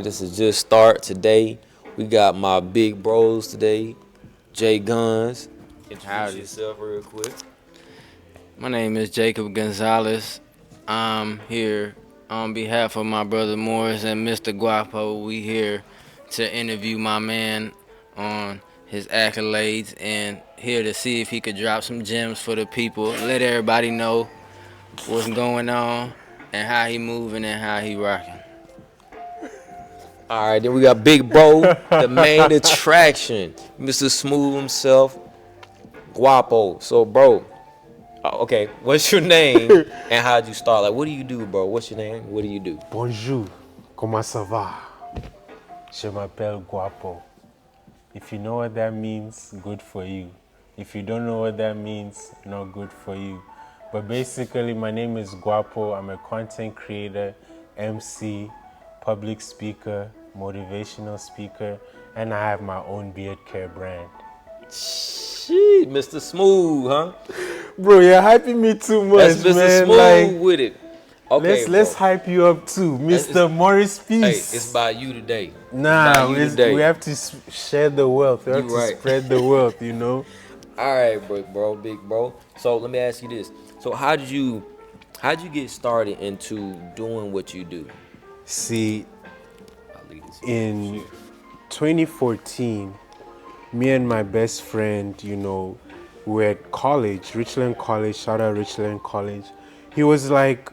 This is just start today. We got my big bros today, Jay Guns. Introduce Howdy. yourself real quick. My name is Jacob Gonzalez. I'm here on behalf of my brother Morris and Mr. Guapo. We here to interview my man on his accolades and here to see if he could drop some gems for the people. Let everybody know what's going on and how he moving and how he rocking. All right, then we got Big Bro, the main attraction, Mr. Smooth himself, Guapo. So, bro, okay, what's your name and how'd you start? Like, what do you do, bro? What's your name? What do you do? Bonjour, comment ça va? Je m'appelle Guapo. If you know what that means, good for you. If you don't know what that means, not good for you. But basically, my name is Guapo. I'm a content creator, MC, public speaker, motivational speaker, and I have my own beard care brand. Shit, Mr. Smooth, huh? Bro, you're hyping me too much, That's Mr. man. Smooth Like, with it. Okay, let's bro. hype you up too, Mr. Morris Hey, Peace. it's about you today. Nah, It's about you today. we have to share the wealth. We have You to right. spread the wealth, you know? All right, big bro. So let me ask you this. So how'd you get started into doing what you do? See, I'll leave this. in 2014, me and my best friend, you know, we were at college, Richland College, shout out Richland College. He was like,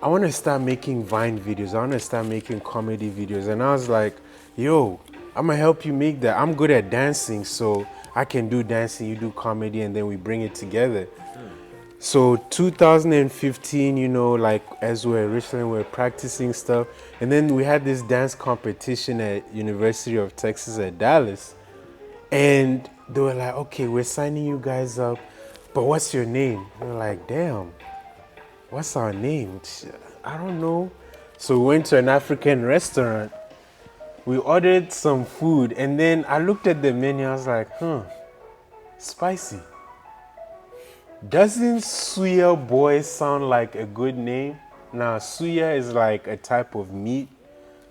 I want to start making Vine videos. I want to start making comedy videos. And I was like, yo, I'm going to help you make that. I'm good at dancing, so I can do dancing, you do comedy, and then we bring it together. So 2015, you know, like as we're at Richland, we're practicing stuff. And then we had this dance competition at University of Texas at Dallas. And they were like, okay, we're signing you guys up, but what's your name? We were like, damn, what's our name? I don't know. So we went to an African restaurant. We ordered some food, and then I looked at the menu. I was like, spicy. Doesn't Suyaboyz sound like a good name? Now, suya is like a type of meat.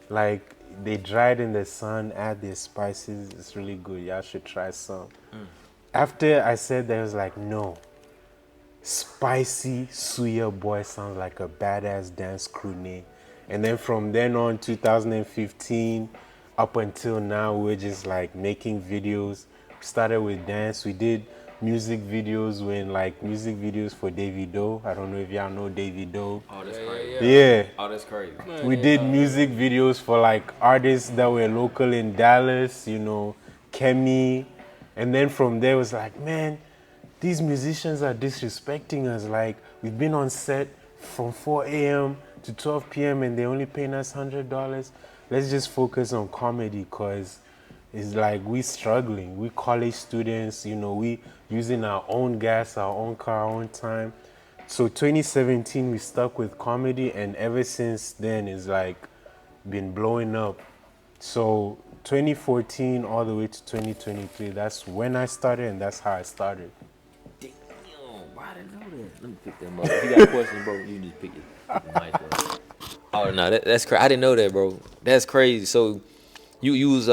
Like, they dry it in the sun, add their spices. It's really good. Y'all should try some. After I said that, I was like, no. Spicysuyaboyz sounds like a badass dance crew name. And then from then on, 2015, up until now, we're just like making videos. We started with dance. We did music videos music videos for Davido. I don't know if y'all know Davido. Oh, that's crazy. Yeah. Oh, that's crazy. We did music videos for like artists that were local in Dallas, you know, Kemi. And then from there it was like, man, these musicians are disrespecting us. Like, we've been on set from 4 a.m. to 12 p.m. and they're only paying us $100. Let's just focus on comedy because it's like we struggling. We college students, you know, we using our own gas, our own car, our own time. So 2017, we stuck with comedy, and ever since then, it's like been blowing up. So 2014 all the way to 2023, that's when I started, and that's how I started. Damn, why didn't I know that? Let me pick them up. If you got questions, bro, you just pick it. The mic up. Oh no, that's crazy. I didn't know that, bro. That's crazy. So you use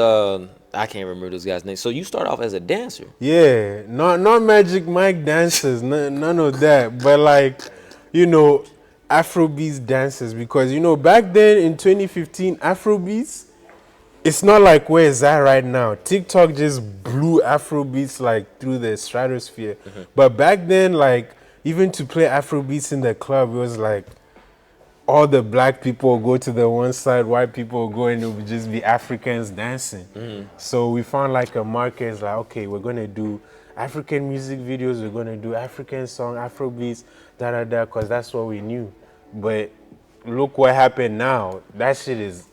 I can't remember this guy's name. So you start off as a dancer. Yeah, not Magic Mike dancers, none of that. But like, you know, Afrobeats dancers, because you know back then in 2015, Afrobeats, it's not like where it's at right now. TikTok just blew Afrobeats like through the stratosphere. But back then, like even to play Afrobeats in the club, it was like all the black people will go to the one side, white people will go, and it would just be Africans dancing. So we found like a market. It's like, okay, we're gonna do African music videos, we're gonna do African song, Afrobeats, because that's what we knew. But look what happened now. That shit is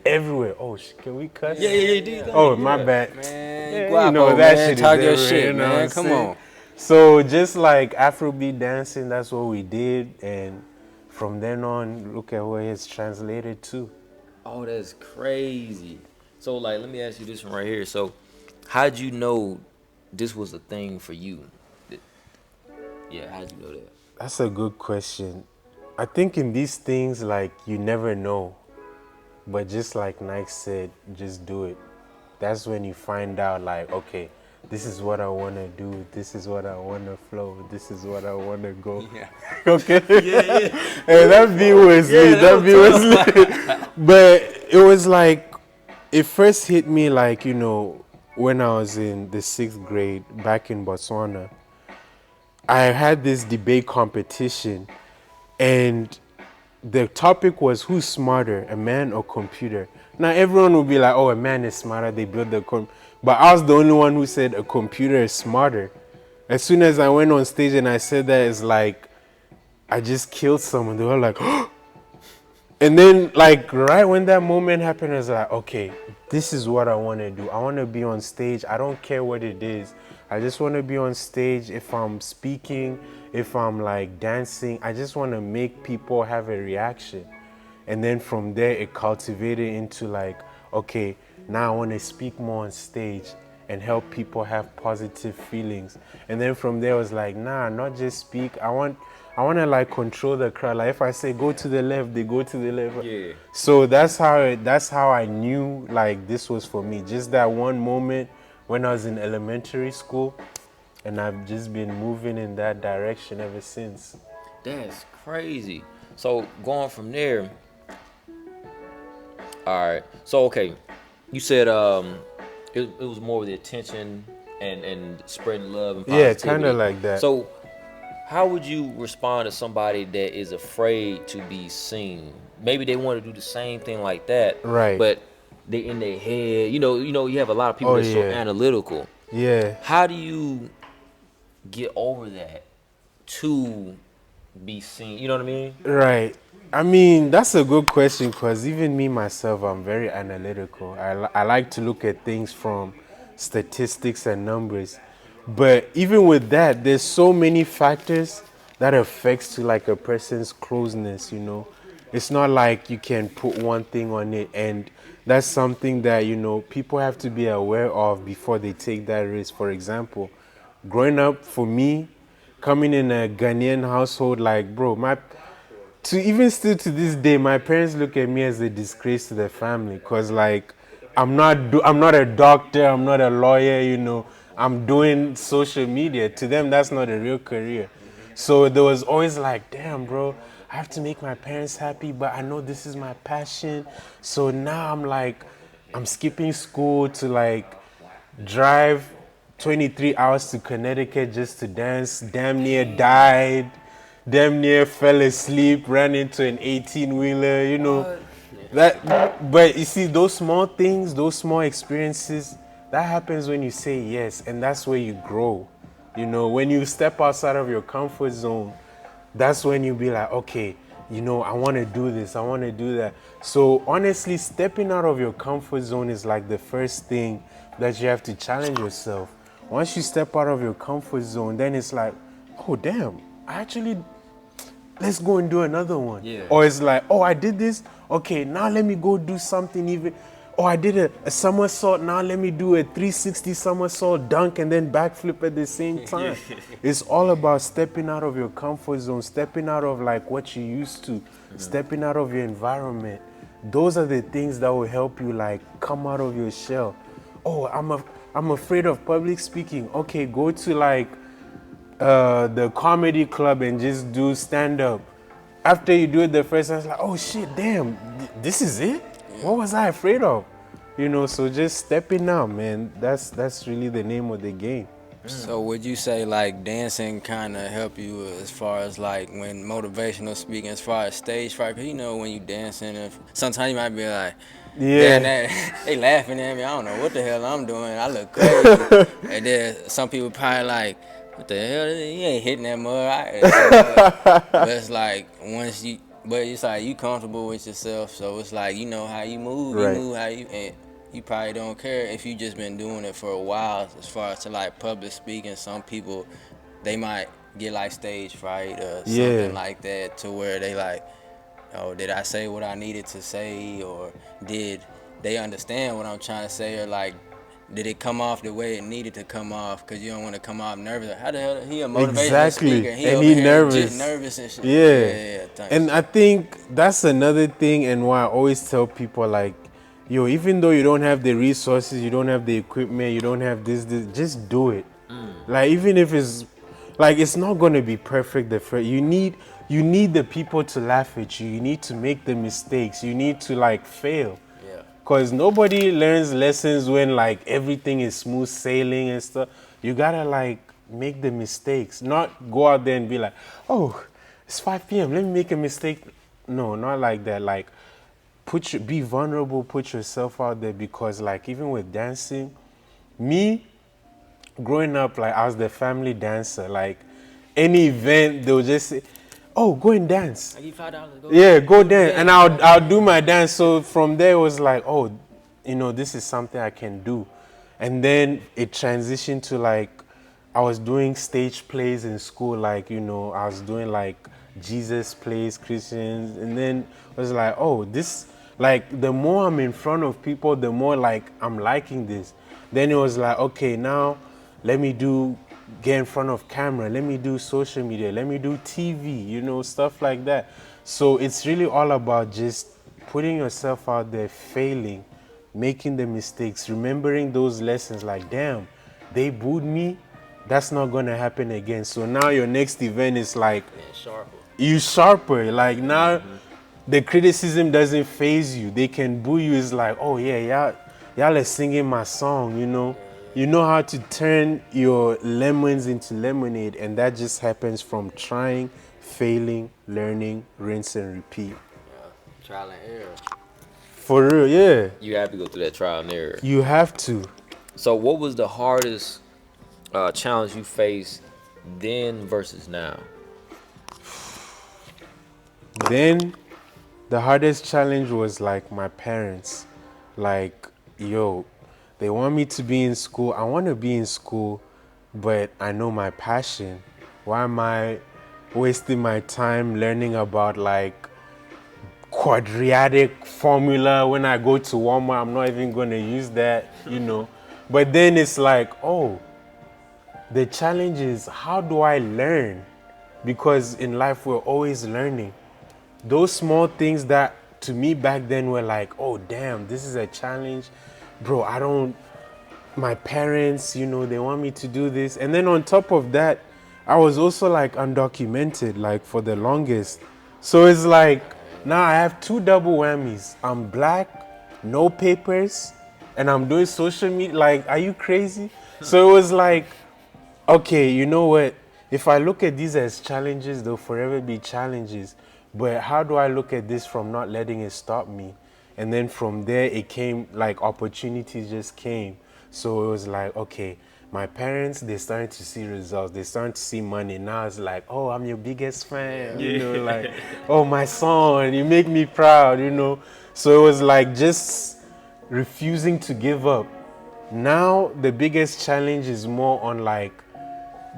everywhere. Oh, can we cuss? Yeah. Oh, my bad. Man, Yeah, Guapo, you know, that man, shit is talk your everywhere, shit, you know what man. I'm Come saying? on. So just like Afrobeat dancing, that's what we did, and from then on, look at where it's translated to. Oh, that's crazy. So like, let me ask you this one right here. So, how'd you know this was a thing for you? Yeah, how'd you know that? That's a good question. I think in these things, like, you never know. But just like Nike said, just do it. That's when you find out, like, okay, this is what I want to do. This is what I want to flow. This is what I want to go. Yeah. Okay. Yeah. Hey, that beat was Yeah, lit. that That beat was lit. But it was like, it first hit me like, when I was in the 6th grade back in Botswana. I had this debate competition, and the topic was who's smarter, a man or computer. Now everyone will be like, "Oh, a man is smarter. They built but I was the only one who said a computer is smarter. As soon as I went on stage and I said that, it's like I just killed someone. They were like, and then like right when that moment happened, I was like, okay, this is what I want to do. I want to be on stage. I don't care what it is. I just want to be on stage. If I'm speaking, if I'm like dancing, I just want to make people have a reaction. And then from there, it cultivated into like, okay, now I want to speak more on stage and help people have positive feelings. And then from there, I was like, nah, not just speak. I want to like control the crowd. Like if I say go to the left, they go to the left. Yeah. So that's how I knew like this was for me. Just that one moment when I was in elementary school, and I've just been moving in that direction ever since. That's crazy. So going from there, all right. So okay, you said it was more of the attention and spreading love and Yeah, positivity. kind of like that. So how would you respond to somebody that is afraid to be seen? Maybe they want to do the same thing like that, Right. but they in their head. You have a lot of people Oh, that's so yeah. analytical. Yeah. How do you get over that to be seen? You know what I mean? Right. I mean, that's a good question because even me myself, I'm very analytical. I like to look at things from statistics and numbers. But even with that, there's so many factors that affects to like a person's closeness. It's not like you can put one thing on it, and that's something that, people have to be aware of before they take that risk. For example, growing up for me, coming in a Ghanaian household, like, bro, to even still to this day, my parents look at me as a disgrace to the family because, like, I'm not a doctor, I'm not a lawyer. I'm doing social media. To them, that's not a real career. So there was always like, damn, bro, I have to make my parents happy, but I know this is my passion. So now I'm like, I'm skipping school to like drive 23 hours to Connecticut just to dance, damn near died, damn near fell asleep, ran into an 18-wheeler. But you see, those small things, those small experiences, that happens when you say yes, and that's where you grow. When you step outside of your comfort zone, that's when you be like, okay, I want to do this, I want to do that. So honestly, stepping out of your comfort zone is like the first thing that you have to challenge yourself. Once you step out of your comfort zone, then it's like, oh damn, let's go and do another one. Yeah. Or it's like, oh, I did this, okay, now let me go do something even. Oh, I did a somersault, now let me do a 360 somersault dunk and then backflip at the same time. It's all about stepping out of your comfort zone, stepping out of like what you used to, stepping out of your environment. Those are the things that will help you like come out of your shell. Oh, I'm afraid of public speaking. Okay, go to like the comedy club and just do stand up. After you do it the first time, it's like, oh shit, damn, this is it? What was I afraid of? So just stepping out, man. That's really the name of the game. So would you say like dancing kind of help you as far as like when motivational speaking, as far as stage fright? 'Cause when you dancing, and sometimes you might be like, Yeah. they laughing at me. I don't know what the hell I'm doing. I look crazy. And then some people probably like, what the hell? He ain't hitting that mud. But it's like but it's like you comfortable with yourself. So it's like how you move. Right. You move how you. And you probably don't care if you just been doing it for a while. As far as to like public speaking, some people they might get like stage fright or something like that, to where they like, oh, did I say what I needed to say, or did they understand what I'm trying to say, or like did it come off the way it needed to come off? Cause you don't want to come off nervous. How the hell he a motivational Exactly. speaker? He And over he here legit nervous. nervous and shit. Yeah. Yeah, type And shit. I think that's another thing, and why I always tell people, like, yo, even though you don't have the resources, you don't have the equipment, you don't have this, just do it. Like, even if it's like, it's not gonna be perfect the first. You need the people to laugh at you. You need to make the mistakes. You need to like fail. Yeah. Cause nobody learns lessons when like everything is smooth sailing and stuff. You gotta like make the mistakes, not go out there and be like, oh, it's 5 p.m. Let me make a mistake. No, not like that. Like, be vulnerable, put yourself out there, because like even with dancing, me growing up, like I was the family dancer. Like any event, they'll just say, oh, go and dance. I give $5. Go Yeah, go dance, and I'll do my dance. So from there, it was like, oh, this is something I can do, and then it transitioned to like I was doing stage plays in school. Like I was doing like Jesus plays, Christians, and then I was like, oh, this, like, the more I'm in front of people, the more like I'm liking this. Then it was like, okay, now let me get in front of camera, let me do social media, let me do TV, stuff like that. So it's really all about just putting yourself out there, failing, making the mistakes, remembering those lessons, like, damn, they booed me, that's not gonna happen again. So now your next event is like, Sharper. you sharper. Like now the criticism doesn't phase you. They can boo you. It's like, oh yeah, y'all are singing my song, You know how to turn your lemons into lemonade, and that just happens from trying, failing, learning, rinse and repeat. Trial and error. For real, yeah. You have to go through that trial and error. You have to. So, what was the hardest challenge you faced then versus now? Then the hardest challenge was like my parents. Like, yo, they want me to be in school. I want to be in school, but I know my passion. Why am I wasting my time learning about like quadratic formula? When I go to Walmart, I'm not even going to use that. But then it's like, oh, the challenge is, how do I learn? Because in life, we're always learning. Those small things that to me back then were like, oh damn, this is a challenge. Bro, my parents, they want me to do this. And then on top of that, I was also like undocumented, like for the longest. So it's like, now I have 2 double whammies. I'm black, no papers, and I'm doing social media. Like, are you crazy? So it was like, okay, you know what? If I look at these as challenges, they'll forever be challenges. But how do I look at this from not letting it stop me? And then from there, it came, like, opportunities just came. So it was like, okay, my parents, they're starting to see results. They're starting to see money. Now it's like, oh, I'm your biggest fan. Like, oh, my son, you make me proud, So it was like just refusing to give up. Now, the biggest challenge is more on, like,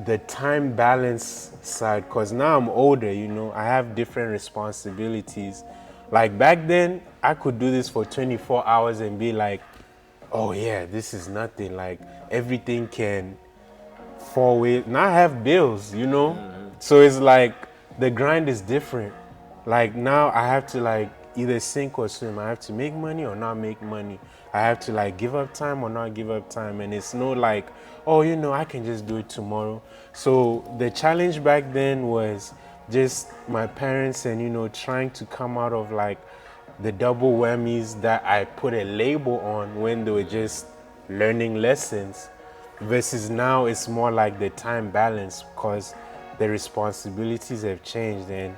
the time balance side, because now I'm older, I have different responsibilities. Like back then, I could do this for 24 hours and be like, oh yeah, this is nothing. Like everything can fall away. Now I have bills, So it's like the grind is different. Like now I have to like either sink or swim. I have to make money or not make money. I have to like give up time or not give up time. And it's no like, oh, I can just do it tomorrow. So the challenge back then was just my parents and, trying to come out of like the double whammies that I put a label on when they were just learning lessons, versus now it's more like the time balance because the responsibilities have changed. And,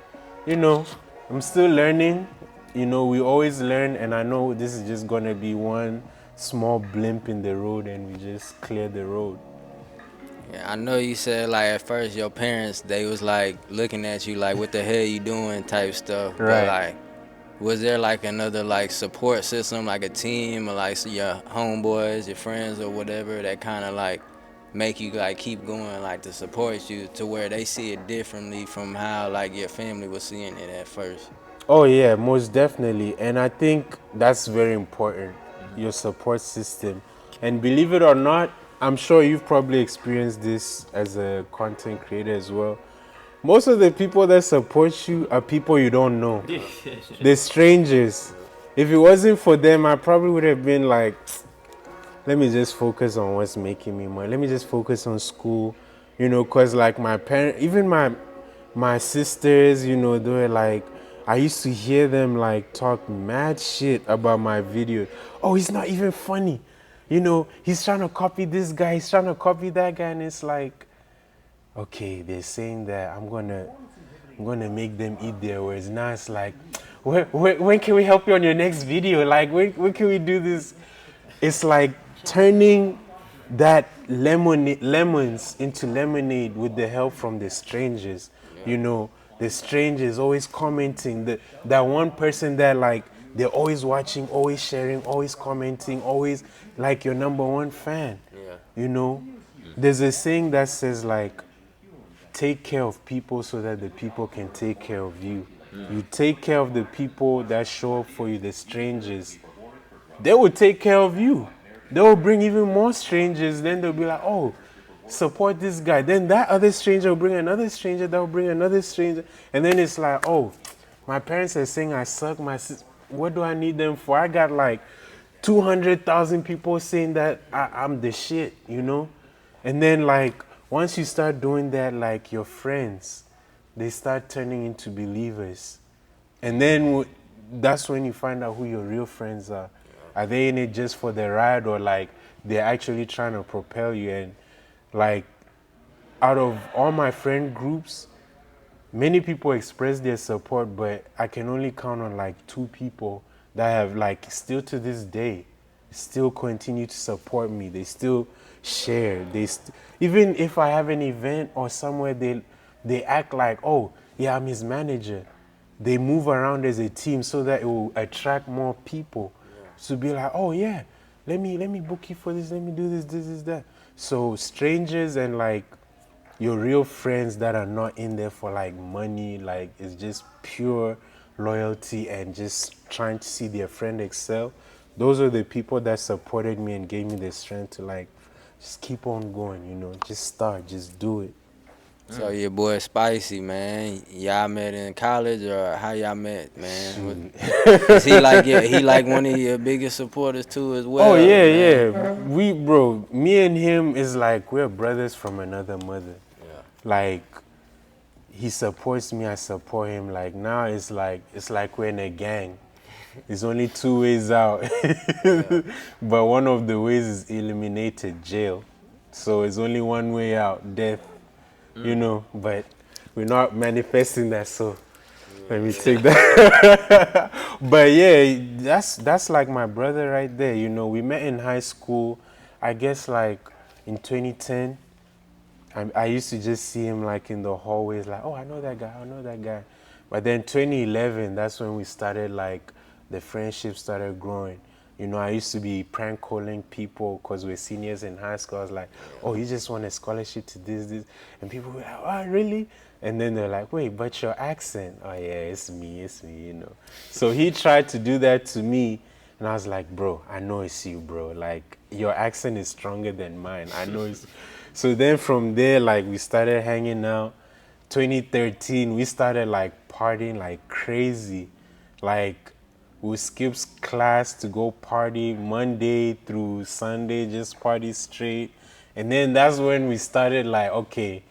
I'm still learning. We always learn, and I know this is just gonna be one small blimp in the road and we just clear the road. Yeah, I know you said like at first your parents, they was like looking at you like what the hell you doing type stuff. Right. But like, was there like another like support system, like a team or like your homeboys, your friends or whatever that kind of like make you like keep going, like to support you to where they see it differently from how like your family was seeing it at first? Oh yeah, most definitely. And I think that's very important, your support system. And believe it or not, I'm sure you've probably experienced this as a content creator as well. Most of the people that support you are people you don't know. They're strangers. If it wasn't for them, I probably would have been like, let me just focus on what's making me money. Let me just focus on school, cause like my parents, even my sisters, they were like, I used to hear them like talk mad shit about my videos. Oh, he's not even funny. He's trying to copy this guy, he's trying to copy that guy, and it's like, okay, they're saying that I'm gonna make them eat their words. Now it's like, when can we help you on your next video? Like, when can we do this? It's like turning that lemons into lemonade with the help from the strangers. The strangers always commenting. That one person that like they're always watching, always sharing, always commenting, always like your number one fan. Yeah. There's a saying that says like, take care of people so that the people can take care of you. You take care of the people that show up for you, the strangers. They will take care of you. They will bring even more strangers. Then they'll be like, oh, support this guy. Then that other stranger will bring another stranger. That will bring another stranger. And then it's like, oh, my parents are saying I suck. What do I need them for? I got like 200,000 people saying that I'm the shit, And then like, once you start doing that, like your friends, they start turning into believers. And then that's when you find out who your real friends are. Are they in it just for the ride, or like they're actually trying to propel you? And like, out of all my friend groups, many people express their support, but I can only count on like 2 people that have like still to this day still continue to support me. They still share. Even if I have an event or somewhere, they act like, oh yeah, I'm his manager. They move around as a team so that it will attract more people to be like, oh yeah, let me book you for this, let me do this, that. So strangers and like your real friends that are not in there for like money, like it's just pure loyalty and just trying to see their friend excel. Those are the people that supported me and gave me the strength to like just keep on going, just start, just do it. So your boy Spicy, man, y'all met in college or how y'all met, man? Is he like one of your biggest supporters too as well? Oh yeah, man? yeah. Bro, me and him is like we're brothers from another mother. Yeah. Like he supports me, I support him. Like now it's like we're in a gang. There's only 2 ways out. But one of the ways is eliminated, jail. So it's only one way out, death. But we're not manifesting that, so let me take that. But yeah, that's like my brother right there. We met in high school, I guess like in 2010. I used to just see him like in the hallways, like, oh, I know that guy, I know that guy. But then 2011, that's when we started like, the friendship started growing. I used to be prank calling people because we're seniors in high school. I was like, oh, you just want a scholarship to this. And people were like, oh, really? And then they're like, wait, but your accent. Oh, yeah, it's me. So he tried to do that to me. And I was like, bro, I know it's you, bro. Like, your accent is stronger than mine. I know it's... So then from there, like, we started hanging out. 2013, we started, like, partying like crazy. Like, we skipped class to go party Monday through Sunday, just party straight. And then that's when we started like, okay,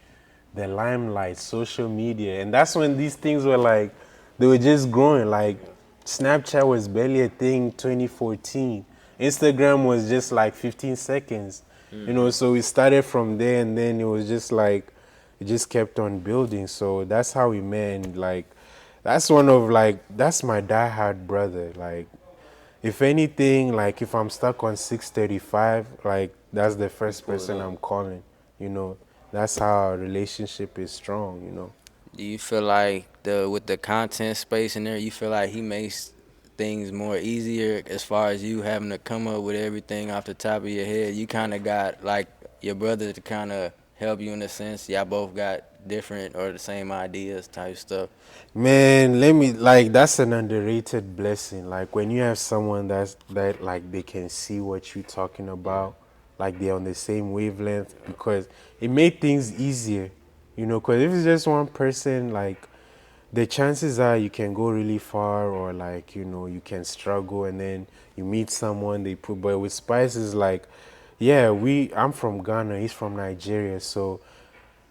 the limelight, social media. And that's when these things were like, they were just growing. Like Snapchat was barely a thing 2014. Instagram was just like 15 seconds. So we started from there, and then it was just like, it just kept on building. So that's how we met. And like, that's that's my diehard brother. Like, if anything, like if I'm stuck on 635, like that's the first person I'm calling. That's how our relationship is strong. Do you feel like with the content space in there, you feel like he makes things more easier as far as you having to come up with everything off the top of your head? You kind of got like your brother to kind of help you in a sense. Y'all both got different or the same ideas type stuff. Man, let me like that's an underrated blessing. Like when you have someone that like they can see what you're talking Yeah. about, like they're on the same wavelength because it made things easier, you know. Because if it's just one person, like the chances are you can go really far or like you know you can struggle and then you meet someone they put. But with Spice is like, yeah, I'm from Ghana, he's from Nigeria, so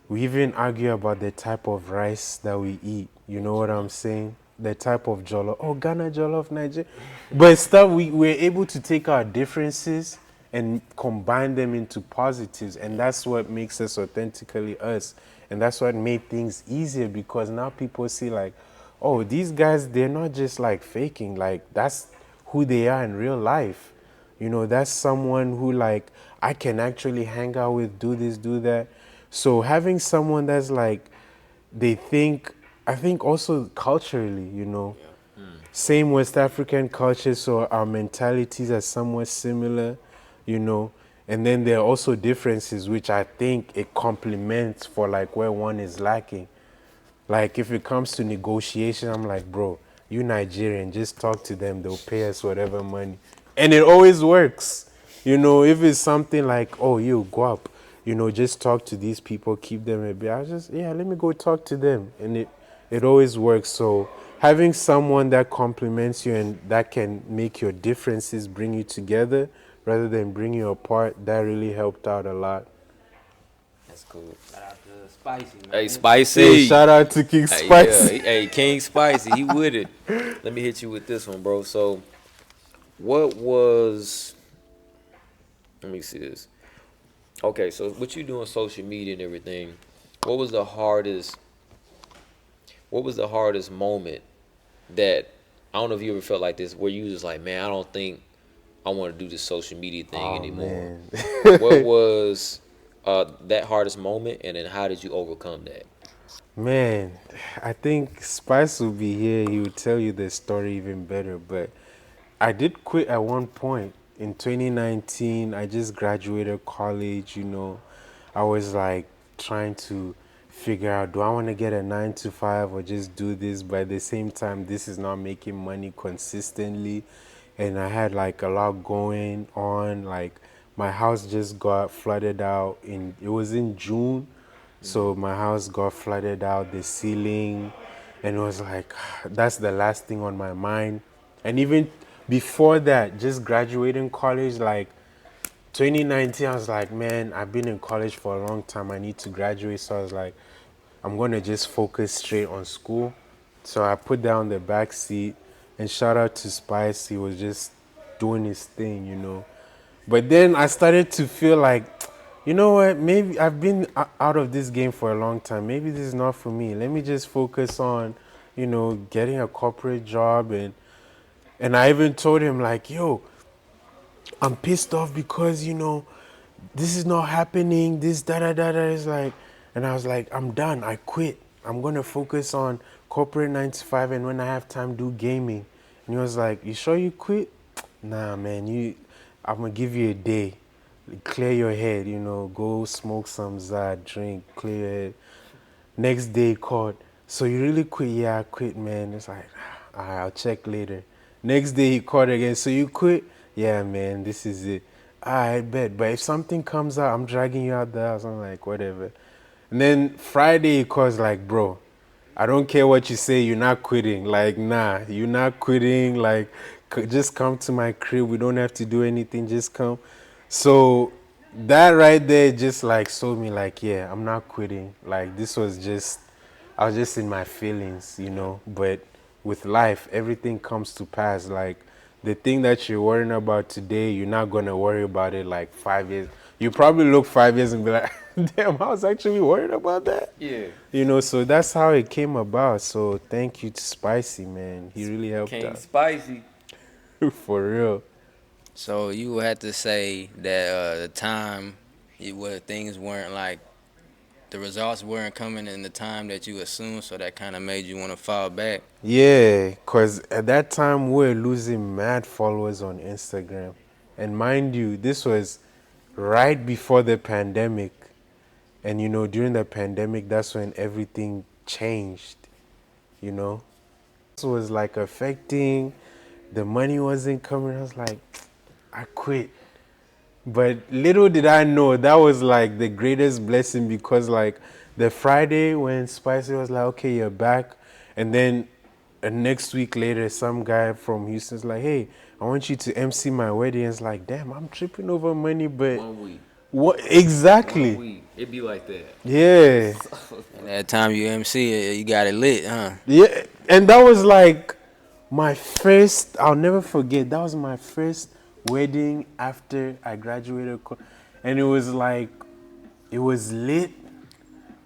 we even argue about the type of rice that we eat. You know what I'm saying? The type of jollof. Oh, Ghana jollof, Nigeria. But stuff we're able to take our differences and combine them into positives, and that's what makes us authentically us. And that's what made things easier because now people see like, oh, these guys they're not just like faking. Like that's who they are in real life. You know, that's someone who like I can actually hang out with, do this, do that. So having someone that's like they think I think also culturally, you know, same West African culture, so our mentalities are somewhat similar, you know. And then there are also differences which I think it complements for like where one is lacking. Like if it comes to negotiation, I'm like, bro, you Nigerian, just talk to them. They'll pay us whatever money, and it always works. You know, if it's something like, oh, you go up, you know, just talk to these people, keep them a bit. I just, yeah, let me go talk to them, and it always works. So having someone that compliments you and that can make your differences bring you together rather than bring you apart, that really helped out a lot. That's cool. Shout out to Spicy, Hey, man. Yo, Spicy. shout out to King Hey, yeah. Spicy. Hey, King Spicy. He with it. Let me hit you with this one, bro. So, what was? Let me see this. Okay, so what you do on social media and everything? What was the hardest? What was the hardest moment that I don't know if you ever felt like this, where you was like, man, I don't think I want to do this social media thing Oh anymore. man. What was that hardest moment, and then how did you overcome that? Man, I think Spice will be here. He will tell you the story even better. But I did quit at one point in 2019. I just graduated college, you know. I was like trying to figure out, do I want to get a 9 to 5 or just do this? But at the same time, this is not making money consistently. And I had like a lot going on. Like my house just got flooded out it was in June. So my house got flooded out, the ceiling, and it was like, that's the last thing on my mind. And even before that, just graduating college, like 2019, I was like, man, I've been in college for a long time. I need to graduate. So I was like, I'm going to just focus straight on school. So I put down the back seat and shout out to Spice. He was just doing his thing, you know. But then I started to feel like, you know what, maybe I've been out of this game for a long time. Maybe this is not for me. Let me just focus on, you know, getting a corporate job. And I even told him like, yo, I'm pissed off because, you know, this is not happening. This da da da da is like, and I was like, I'm done. I quit. I'm gonna focus on corporate 9 to 5, and when I have time, do gaming. And he was like, you sure you quit? Nah, man. I'm gonna give you a day. Clear your head. You know, go smoke some Zad, drink, clear your head. Next day he called. So you really quit? Yeah, I quit, man. It's like, alright, I'll check later. Next day he called again. So you quit? Yeah, man, this is it. I bet. But if something comes out, I'm dragging you out the house. I'm like, whatever. And then Friday he calls like, bro, I don't care what you say, you're not quitting. Like, nah, you're not quitting. Like, just come to my crib. We don't have to do anything. Just come. So that right there just like showed me like, yeah, I'm not quitting. Like this was just, I was just in my feelings, you know. But with life, everything comes to pass. Like the thing that you're worrying about today, you're not gonna worry about it like 5 years. You probably look 5 years and be like, damn, I was actually worried about that. Yeah. You know, so that's how it came about. So thank you to Spicy, man. He really helped King out. Spicy. For real. So you would have to say that the time where things weren't like the results weren't coming in the time that you assumed, so that kind of made you want to fall back. Yeah, because at that time we were losing mad followers on Instagram. And mind you, this was right before the pandemic. And during the pandemic, that's when everything changed. You know, it was like affecting. The money wasn't coming. I was like, I quit. But little did I know that was like the greatest blessing, because like the Friday when Spicy was like, okay, you're back. And then next week later, some guy from Houston's like, hey, I want you to MC my wedding. It's like, damn, I'm tripping over money, but 1 week. what 1 exactly? week. It be like that. Yeah. And that time you MC it, you got it lit, huh? Yeah. And that was like my first, I'll never forget, that was my first wedding after I graduated. And it was like, it was lit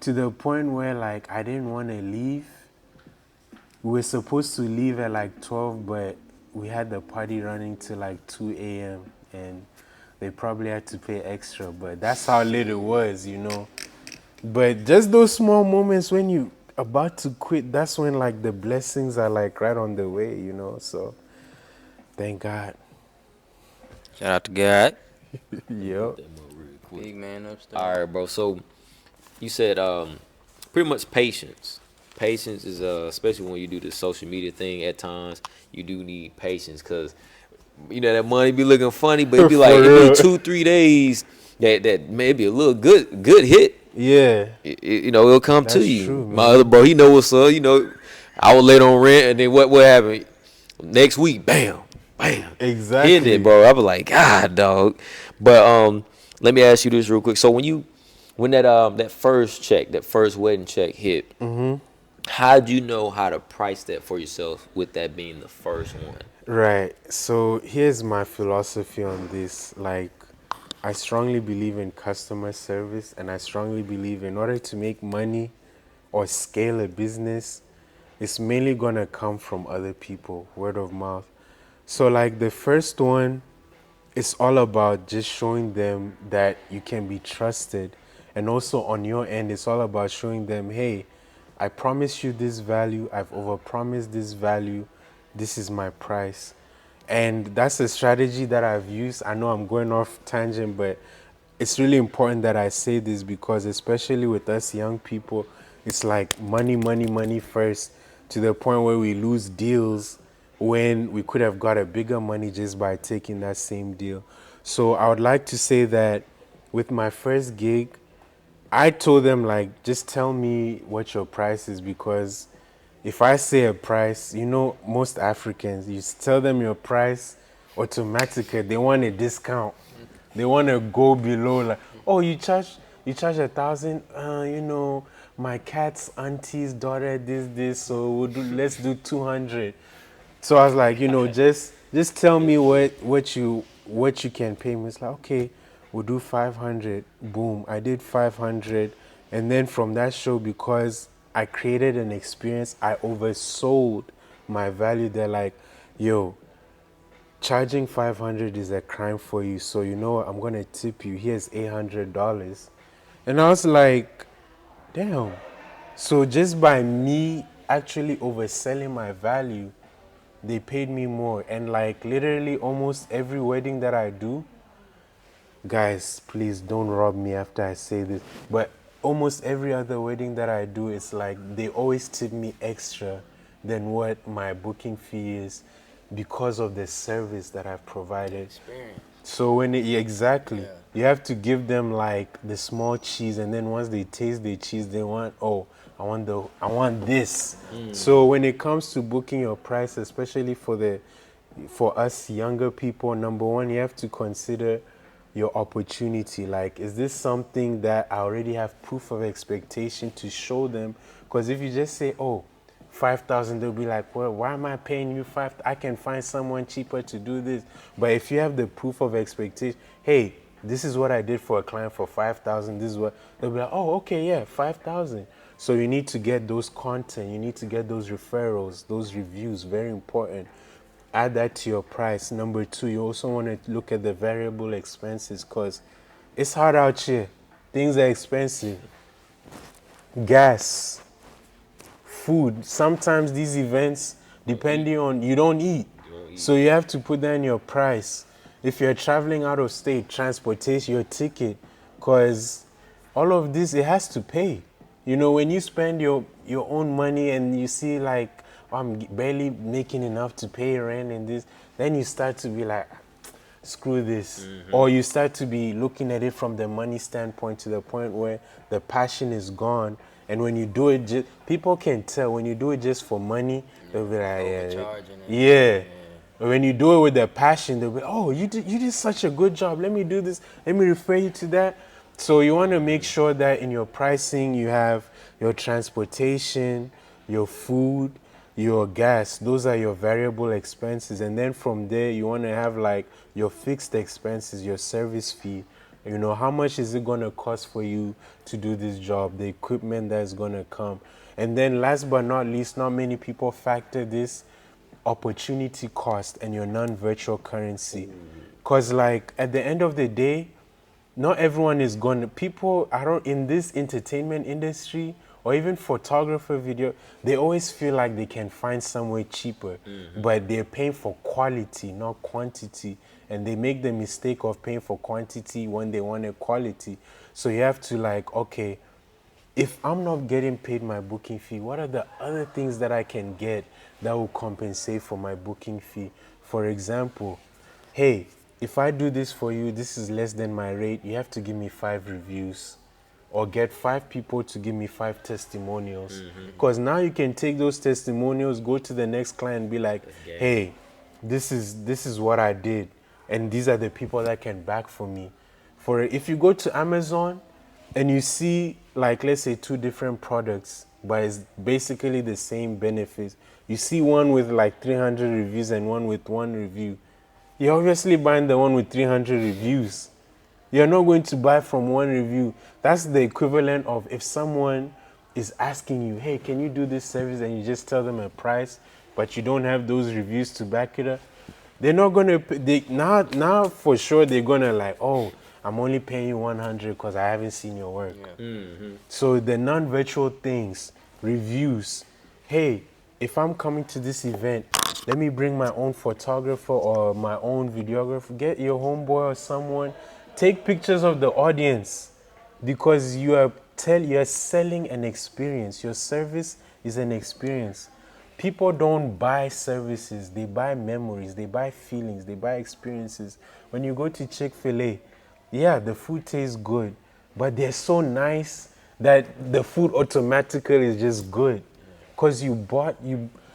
to the point where like I didn't want to leave. We were supposed to leave at like 12, but we had the party running till like 2 a.m. and they probably had to pay extra, but that's how lit it was. But just those small moments when you about to quit, that's when like the blessings are like right on the way. So thank God. Shout out to God. Yep. That mug real quick. Big man upstairs. All right, bro. So you said pretty much patience. Patience is especially when you do the social media thing. At times you do need patience, because that money be looking funny, but it be like For it real. be 2-3 days that maybe a little good hit. Yeah, It'll come to that's you. true, My man. other bro, he know what's up. I was late on rent, and then what happened? Next week, bam, bam, Exactly. hitting it, bro. I was like, God, dog. But let me ask you this real quick. So when that first check, that first wedding check hit, how'd you know how to price that for yourself, with that being the first one? Right. So here's my philosophy on this. Like, I strongly believe in customer service, and I strongly believe in order to make money or scale a business, it's mainly gonna come from other people, word of mouth. So like the first one, it's all about just showing them that you can be trusted. And also on your end, it's all about showing them, hey, I promise you this value, I've overpromised this value, this is my price. And that's a strategy that I've used. I know I'm going off tangent, but it's really important that I say this, because especially with us young people, it's like money, money, money first, to the point where we lose deals when we could have got a bigger money just by taking that same deal. So I would like to say that with my first gig, I told them, like, just tell me what your price is, because if I say a price, most Africans, you tell them your price, automatically they want a discount. They want to go below, like, oh, you charge 1,000. My cat's auntie's daughter this, so let's do 200. So I was like, just tell me what you can pay me. It's like, okay, we'll do 500. Boom, I did 500, and then from that show, because I created an experience, I oversold my value. They're like, yo, charging 500 is a crime for you. So you know what? I'm gonna tip you. Here's $800, and I was like, damn. So just by me actually overselling my value, they paid me more. And like literally almost every wedding that I do, guys, please don't rob me after I say this, but almost every other wedding that I do, it's like they always tip me extra than what my booking fee is, because of the service that I've provided. Experience. So exactly, you have to give them like the small cheese, and then once they taste the cheese, they want, oh, I want this. So when it comes to booking your price, especially for us younger people, number one, you have to consider your opportunity. Like, is this something that I already have proof of expectation to show them? Because if you just say, oh, 5,000, they'll be like, well, why am I paying you 5? I can find someone cheaper to do this. But if you have the proof of expectation, hey, this is what I did for a client for 5,000. This is what they'll be like, oh, okay, yeah, 5,000. So you need to get those content, you need to get those referrals, those reviews, very important. Add that to your price. Number two, you also want to look at the variable expenses, because it's hard out here. Things are expensive. Gas, food. Sometimes these events, depending on, you don't eat. So you have to put that in your price. If you're traveling out of state, transportation, your ticket, because all of this, it has to pay. You know, when you spend your own money and you see like, oh, I'm barely making enough to pay rent and this, then you start to be like, screw this. Or you start to be looking at it from the money standpoint to the point where the passion is gone. And when you do it, people can tell when you do it just for money, they'll be like, Overcharging it. yeah. But when you do it with the passion, they'll be, oh, you did such a good job. Let me do this. Let me refer you to that. So you want to make sure that in your pricing, you have your transportation, your food, your gas. Those are your variable expenses. And then from there, you want to have like your fixed expenses, your service fee. You know, how much is it going to cost for you to do this job, the equipment that's going to come. And then last but not least, not many people factor this opportunity cost and your non-virtual currency. Because like at the end of the day, not everyone is going to, people, I don't, in this entertainment industry or even photographer video, they always feel like they can find somewhere cheaper, but they're paying for quality, not quantity. And they make the mistake of paying for quantity when they wanted quality. So you have to like, okay, if I'm not getting paid my booking fee, what are the other things that I can get that will compensate for my booking fee? For example, hey, if I do this for you, this is less than my rate, you have to give me 5 reviews or get 5 people to give me 5 testimonials. Because now you can take those testimonials, go to the next client and be like, hey, this is what I did. And these are the people that can back for me. For if you go to Amazon and you see like, let's say 2 different products, but it's basically the same benefits. You see one with like 300 reviews and one with 1 review. You're obviously buying the one with 300 reviews. You're not going to buy from 1 review. That's the equivalent of if someone is asking you, hey, can you do this service? And you just tell them a price, but you don't have those reviews to back it up. They're not going to, now for sure they're going to like, oh, I'm only paying you 100 because I haven't seen your work. So the non-virtual things, reviews, hey, if I'm coming to this event, let me bring my own photographer or my own videographer. Get your homeboy or someone. Take pictures of the audience because you are selling an experience. Your service is an experience. People don't buy services. They buy memories. They buy feelings. They buy experiences. When you go to Chick-fil-A, yeah, the food tastes good, but they're so nice that the food automatically is just good. Because you bought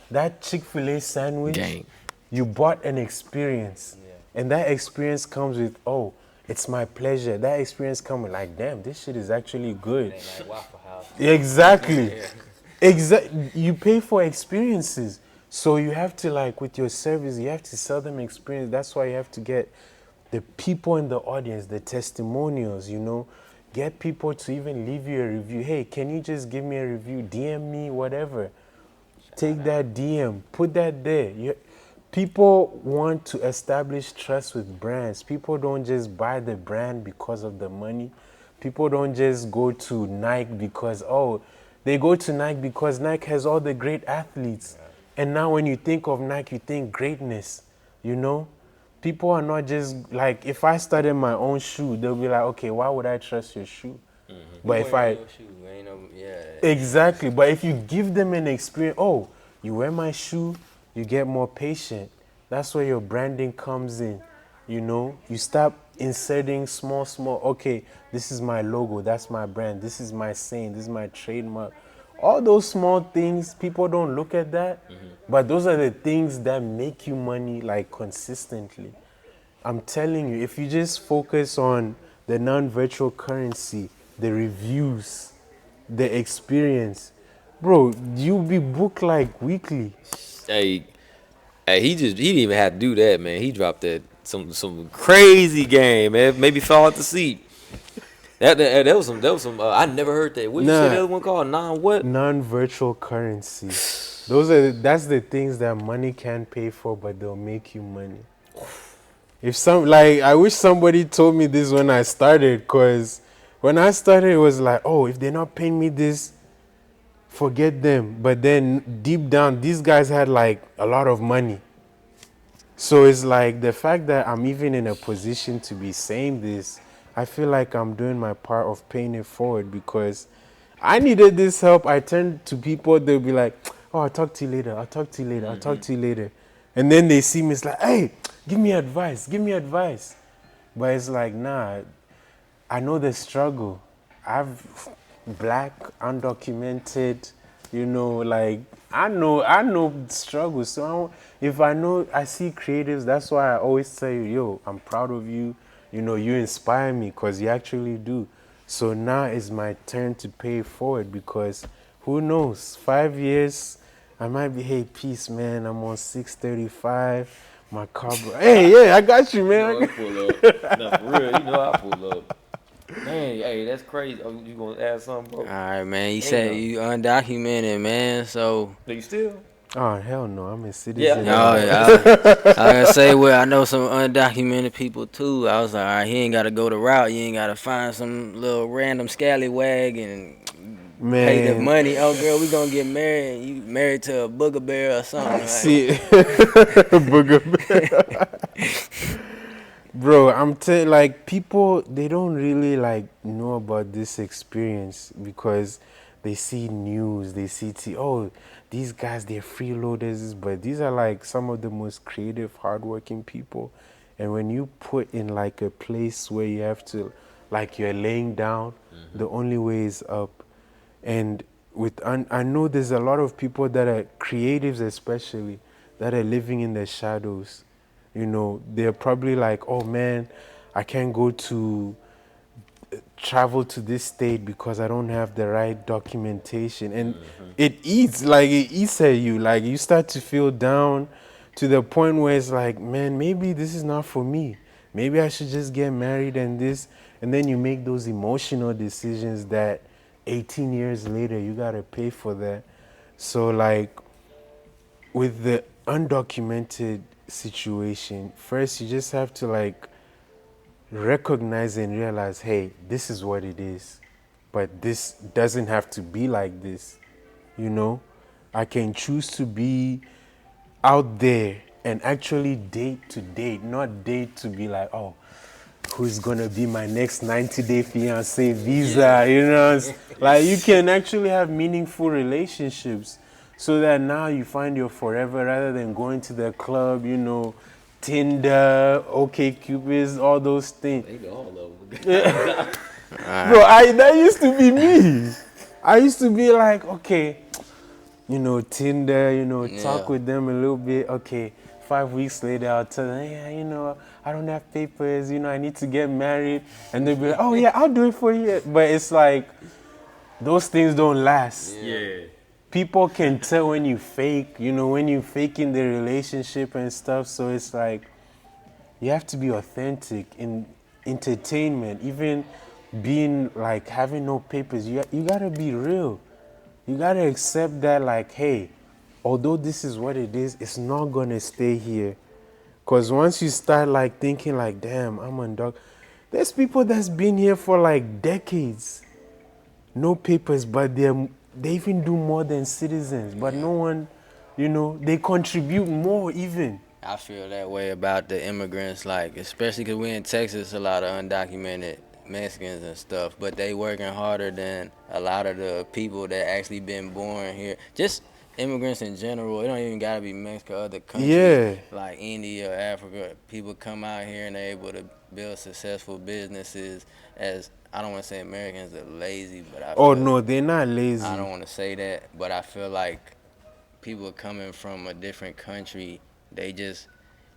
that Chick-fil-A sandwich, Gang. you bought an experience. And that experience comes with, oh, it's my pleasure. That experience comes with like, damn, this shit is actually good. Like Waffle House. Exactly. You pay for experiences. So you have to like, with your service, you have to sell them experience. That's why you have to get the people in the audience, the testimonials, you know. Get people to even leave you a review. Hey, can you just give me a review? DM me, whatever. Take that DM, put that there. People want to establish trust with brands. People don't just buy the brand because of the money. People don't just go to Nike because, oh, they go to Nike because Nike has all the great athletes. And now when you think of Nike, you think greatness, you know? People are not just, like, if I started my own shoe, they'll be like, okay, why would I trust your shoe? But if I... Exactly. But if you give them an experience, oh, you wear my shoe, you get more patient. That's where your branding comes in, you know? You start inserting small, okay, this is my logo, that's my brand, this is my saying, this is my trademark. All those small things, people don't look at that, but those are the things that make you money like consistently. I'm telling you, if you just focus on the non-virtual currency, the reviews, the experience, bro, you'll be booked like weekly. Hey, he didn't even have to do that, man. He dropped that some crazy game, man. Maybe fall out the seat. That was some. I never heard that. What you say the other one called? What? Non-virtual currency. That's the things that money can't pay for, but they'll make you money. I wish somebody told me this when I started, cause when I started it was like, oh, if they're not paying me this, forget them. But then deep down, these guys had like a lot of money. So it's like the fact that I'm even in a position to be saying this I feel like I'm doing my part of paying it forward because I needed this help. I turned to people, they'll be like, oh, I'll talk to you later. I'll talk to you later. I'll talk to you later. And then they see me, it's like, hey, give me advice. Give me advice. But it's like, nah, I know the struggle. I've black, undocumented, like I know struggle. So if I know, I see creatives. That's why I always say, yo, I'm proud of you. You inspire me because you actually do. So now is my turn to pay it forward because who knows? 5 years, I might be, hey, peace, man. I'm on 635. My car, hey, yeah, I got you, You man. know I pull up. No, for real, you know I pull up. Man, hey, that's crazy. Oh, you gonna add something, All bro? right, man. You said Damn. you undocumented, man. So, Are you still? Oh, hell no. I'm a Yeah, I citizen know, oh, now. bro. yeah, I gotta say, well, I know some undocumented people too. I was like, all right, he ain't gotta go the route. You ain't gotta find some little random scallywag and pay the Man, money. Oh, girl, we gonna get married. You married to a booger bear or something, see, like. Booger Bro, I'm telling like people they don't really like know about this experience because they see news, they see oh, these guys they're freeloaders, but these are like some of the most creative, hardworking people. And when you put in like a place where you have to like you're laying down, the only way is up. And I know there's a lot of people that are creatives especially that are living in the shadows. They're probably like, oh man, I can't go to travel to this state because I don't have the right documentation. And it eats at you. Like you start to feel down to the point where it's like, man, maybe this is not for me. Maybe I should just get married and this. And then you make those emotional decisions that 18 years later you gotta pay for that. So like with the undocumented situation, first you just have to like recognize and realize, hey, this is what it is, but this doesn't have to be like this. You know, I can choose to be out there and actually date to date, not date to be like, oh, who's gonna be my next 90-day fiance visa, like you can actually have meaningful relationships so that now you find your forever rather than going to the club, Tinder, okay Cupids, all those things. They know all of them. Bro, that used to be me. I used to be like, okay, Tinder, talk Yeah. with them a little bit. Okay, 5 weeks later, I'll tell them, yeah, I don't have papers, I need to get married. And they'll be like, oh, yeah, I'll do it for you. But it's like, those things don't last. Yeah. People can tell when you fake, when you faking the relationship and stuff. So it's like, you have to be authentic in entertainment, even being like having no papers. You gotta be real. You gotta accept that, like, hey, although this is what it is, it's not gonna stay here. Cause once you start like thinking like, damn, I'm undocumented. There's people that's been here for like decades, no papers, but they even do more than citizens. But no one, they contribute more even. I feel that way about the immigrants, like especially because we in Texas, a lot of undocumented Mexicans and stuff, but they working harder than a lot of the people that actually been born here. Just immigrants in general. It don't even gotta be Mexico, other countries Yeah, like India, Africa. People come out here and they're able to build successful businesses. As I don't want to say Americans are lazy, but I oh feel no, they're not I lazy. don't want to say that, but I feel like people coming from a different country, they just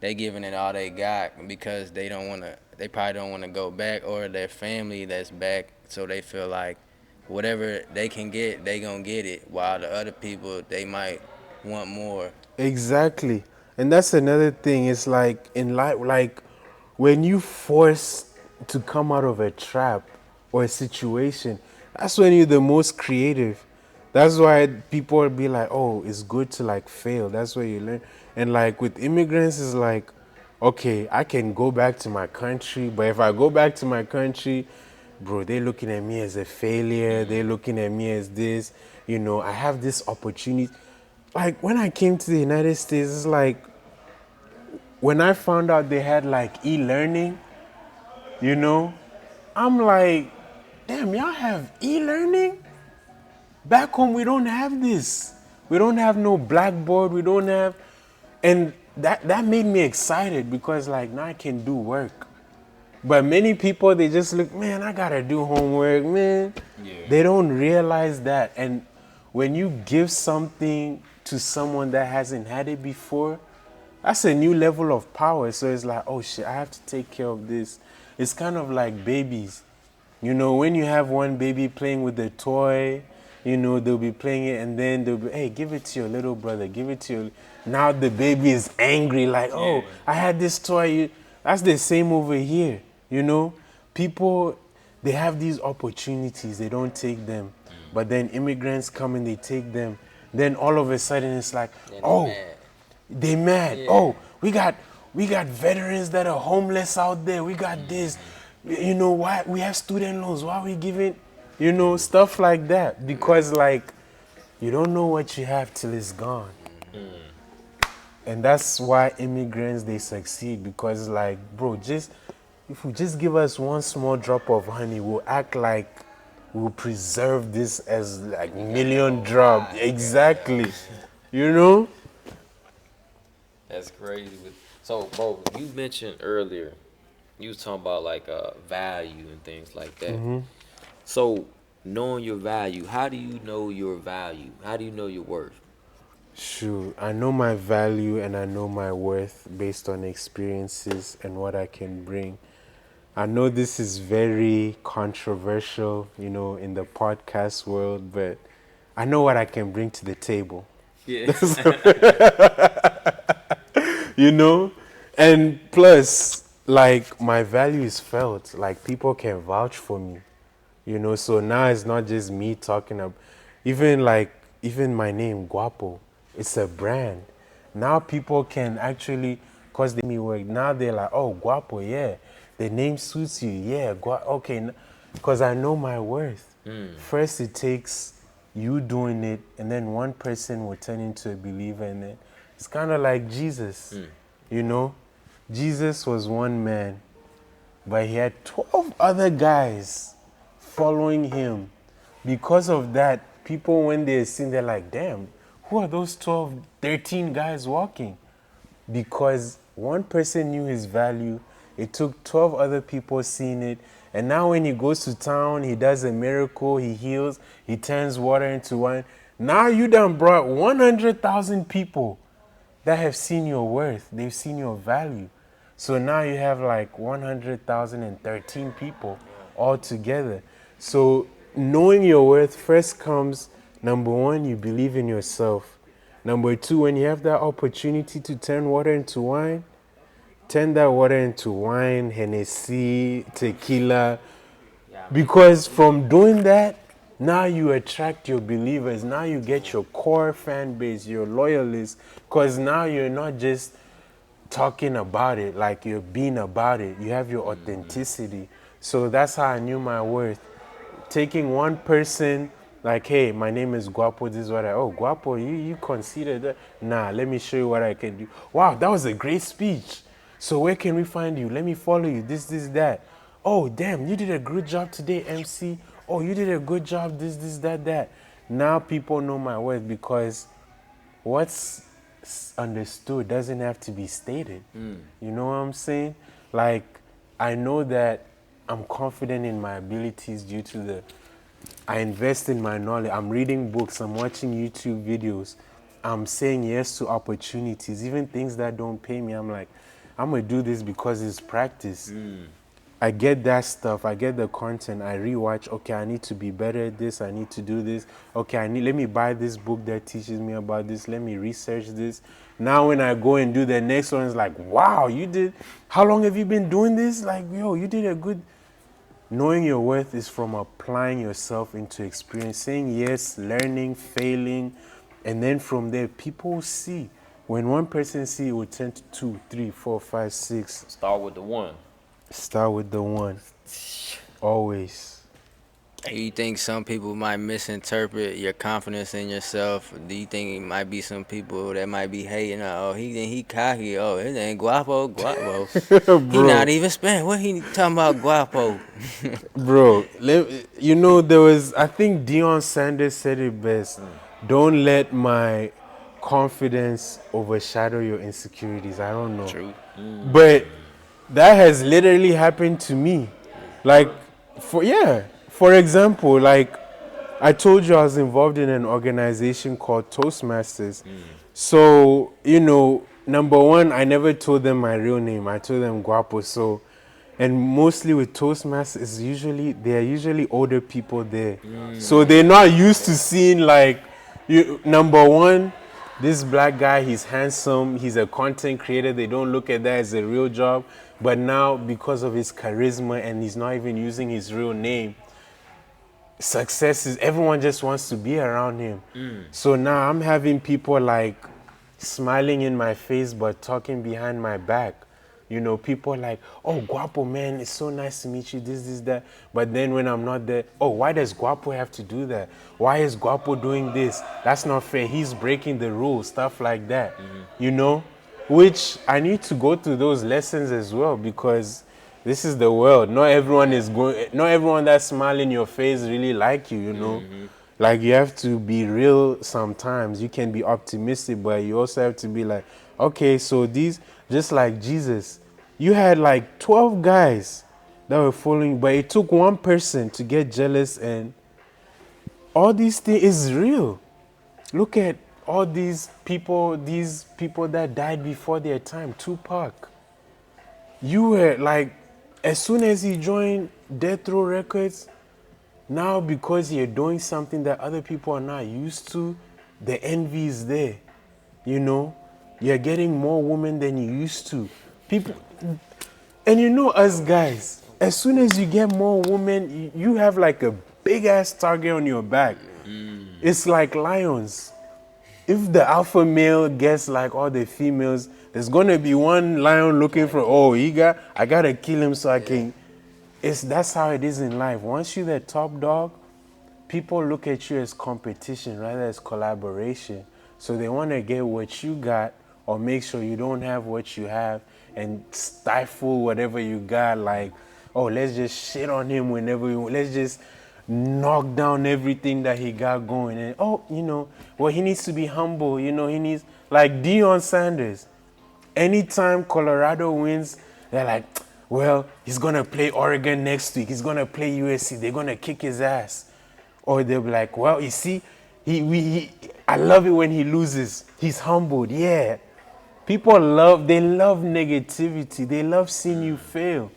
they giving it all they got because they probably don't want to go back, or their family that's back, so they feel like whatever they can get, they gonna get it, while the other people they might want more. Exactly. And that's another thing. It's like in life, like when you force to come out of a trap or a situation, that's when you're the most creative. That's why people will be like, oh, it's good to like fail. That's where you learn. And like with immigrants, it's like, okay, I can go back to my country, but if I go back to my country, bro, they're looking at me as a failure. They're looking at me as this. I have this opportunity. Like when I came to the United States, it's like when I found out they had like e-learning, you know, I'm like, damn, y'all have e-learning? Back home, we don't have this. We don't have no blackboard. We don't have, and that made me excited because like now I can do work. But many people they just look, man, I gotta do homework, man. Yeah. They don't realize that. And when you give something to someone that hasn't had it before, that's a new level of power. So it's like, oh shit, I have to take care of this. It's kind of like babies. You know, when you have one baby playing with a toy, you know, they'll be playing it and then they'll be, hey, give it to your little brother, give it to your. Now the baby is angry, like, oh, Yeah. I had this toy. That's the same over here, you know? People, they have these opportunities, they don't take them. But then immigrants come and they take them. Then all of a sudden it's like, And they oh, mad. they mad. Yeah. Oh, we got veterans that are homeless out there. We got this. You know why we have student loans? Why are we giving, you know, stuff like that? Because like you don't know what you have till it's gone. And that's why immigrants they succeed because like, bro, just if you just give us one small drop of honey, we'll act like we'll preserve this as like million drop. Exactly. You know? That's crazy. So, bro, you mentioned earlier, you was talking about like value and things like that. So, knowing your value, how do you know your value? How do you know your worth? Shoot, I know my value and I know my worth based on experiences and what I can bring. I know this is very controversial, you know, in the podcast world, but I know what I can bring to the table, Yeah. you know? And plus, like, my value is felt. Like, people can vouch for me, you know? So now it's not just me talking about, even my name, Guapo, it's a brand. Now people can actually, because they me work, now they're like, oh, Guapo, yeah. The name suits you, yeah. Okay, because I know my worth. First, it takes you doing it, and then one person will turn into a believer in it. It's kind of like Jesus, you know? Jesus was one man, but he had 12 other guys following him. Because of that, people, when they see, they're like, damn, who are those 12, 13 guys walking? Because one person knew his value, it took 12 other people seeing it, and now when he goes to town, he does a miracle, he heals, he turns water into wine. Now you done brought 100,000 people that have seen your worth, they've seen your value. So now you have like 100,013 people all together. So knowing your worth first comes, number one, you believe in yourself. Number two, when you have that opportunity to turn water into wine, turn that water into wine, Hennessy, tequila. Because from doing that, now you attract your believers. Now you get your core fan base, your loyalists. Because now you're not just talking about it, like you're being about it. You have your authenticity. So that's how I knew my worth. Taking one person, like, hey, my name is Guapo, this is what oh, Guapo, you consider that? Nah, let me show you what I can do. Wow, that was a great speech. So where can we find you? Let me follow you, this, that. Oh, damn, you did a good job today, MC. Oh, you did a good job, this, that. Now people know my worth because what's understood doesn't have to be stated. You know what I'm saying? Like, I know that I'm confident in my abilities due to I invest in my knowledge. I'm reading books, I'm watching YouTube videos. I'm saying yes to opportunities, even things that don't pay me. I'm like, I'm gonna do this because it's practice. I get that stuff. I get the content. I rewatch. Okay, I need to be better at this. I need to do this. Okay, let me buy this book that teaches me about this. Let me research this. Now when I go and do the next one, it's like, wow, you did. How long have you been doing this? Like, yo, you did a good. Knowing your worth is from applying yourself into experience, saying yes, learning, failing, and then from there, people see. When one person see, it will turn to 2, 3, 4, 5, 6. Start with the one. Start with the one. Always. Do you think some people might misinterpret your confidence in yourself? Do you think it might be some people that might be hating? Oh, he cocky. Oh, his name Guapo. He not Bro, even Spanish. What he talking about Guapo? bro, you know, there was, I think Deion Sanders said it best. Don't let my confidence overshadow your insecurities. I don't know. True. But that has literally happened to me. Like, for example, like I told you I was involved in an organization called Toastmasters. So, you know, number one, I never told them my real name. I told them Guapo. So, and mostly with Toastmasters, they're usually older people there. So they're not used to seeing like, number one, this black guy, he's handsome, he's a content creator. They don't look at that as a real job. But now, because of his charisma and he's not even using his real name, success is, everyone just wants to be around him. So now I'm having people like smiling in my face but talking behind my back. You know, people like, oh, Guapo, man, it's so nice to meet you, this, that. But then when I'm not there, oh, why does Guapo have to do that? Why is Guapo doing this? That's not fair. He's breaking the rules, stuff like that. You know? Which I need to go through those lessons as well, because this is the world. Not everyone that's smiling in your face really like you, you know? Like, you have to be real sometimes. You can be optimistic, but you also have to be like, okay, so these, just like Jesus, you had like 12 guys that were following, but it took one person to get jealous, and all these things is real. Look at all these people that died before their time. Tupac. You were like, as soon as he joined Death Row Records, now because you're doing something that other people are not used to, the envy is there. You know, you're getting more women than you used to. People, and you know us guys, as soon as you get more women, you have like a big ass target on your back. It's like lions. If the alpha male gets like all the females, there's gonna be one lion looking for, oh, I gotta kill him so I can. That's how it is in life. Once you're the top dog, people look at you as competition rather as collaboration. So they want to get what you got or make sure you don't have what you have and stifle whatever you got. Like, oh, let's just shit on him whenever we want. Let's just knock down everything that he got going. And, oh, you know, well, he needs to be humble. You know, he needs, like Deion Sanders. Anytime Colorado wins, they're like, well, he's going to play Oregon next week. He's going to play USC. They're going to kick his ass. Or they'll be like, well, you see, I love it when he loses. He's humbled. Yeah. People love negativity. They love seeing you fail.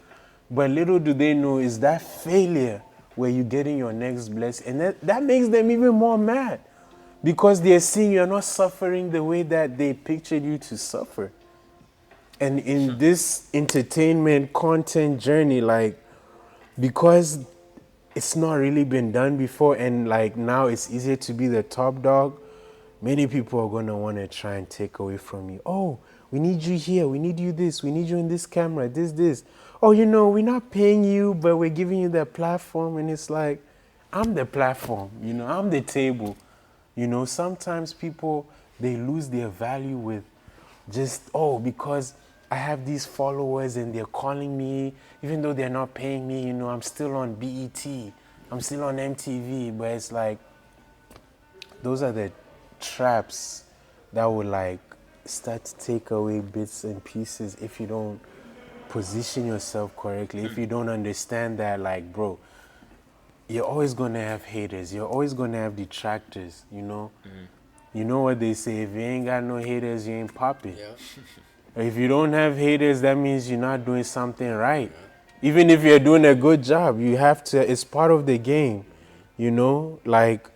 But little do they know is that failure where you're getting your next blessing. And that makes them even more mad. Because they're seeing you're not suffering the way that they pictured you to suffer. And in this entertainment content journey, like, because it's not really been done before, and like now it's easier to be the top dog, many people are gonna want to try and take away from you. Oh, we need you here, we need you this, we need you in this camera, this. Oh, you know, we're not paying you, but we're giving you the platform. And it's like, I'm the platform, you know, I'm the table. You know, sometimes people, they lose their value with just, oh, because I have these followers and they're calling me, even though they're not paying me, you know, I'm still on BET, I'm still on MTV. But it's like, those are the traps that will like start to take away bits and pieces if you don't position yourself correctly, if you don't understand that, like, bro, you're always going to have haters, you're always going to have detractors, you know. You know what they say, if you ain't got no haters, you ain't popping. If you don't have haters, that means you're not doing something right. Even if you're doing a good job, you have to, it's part of the game, you know. Like,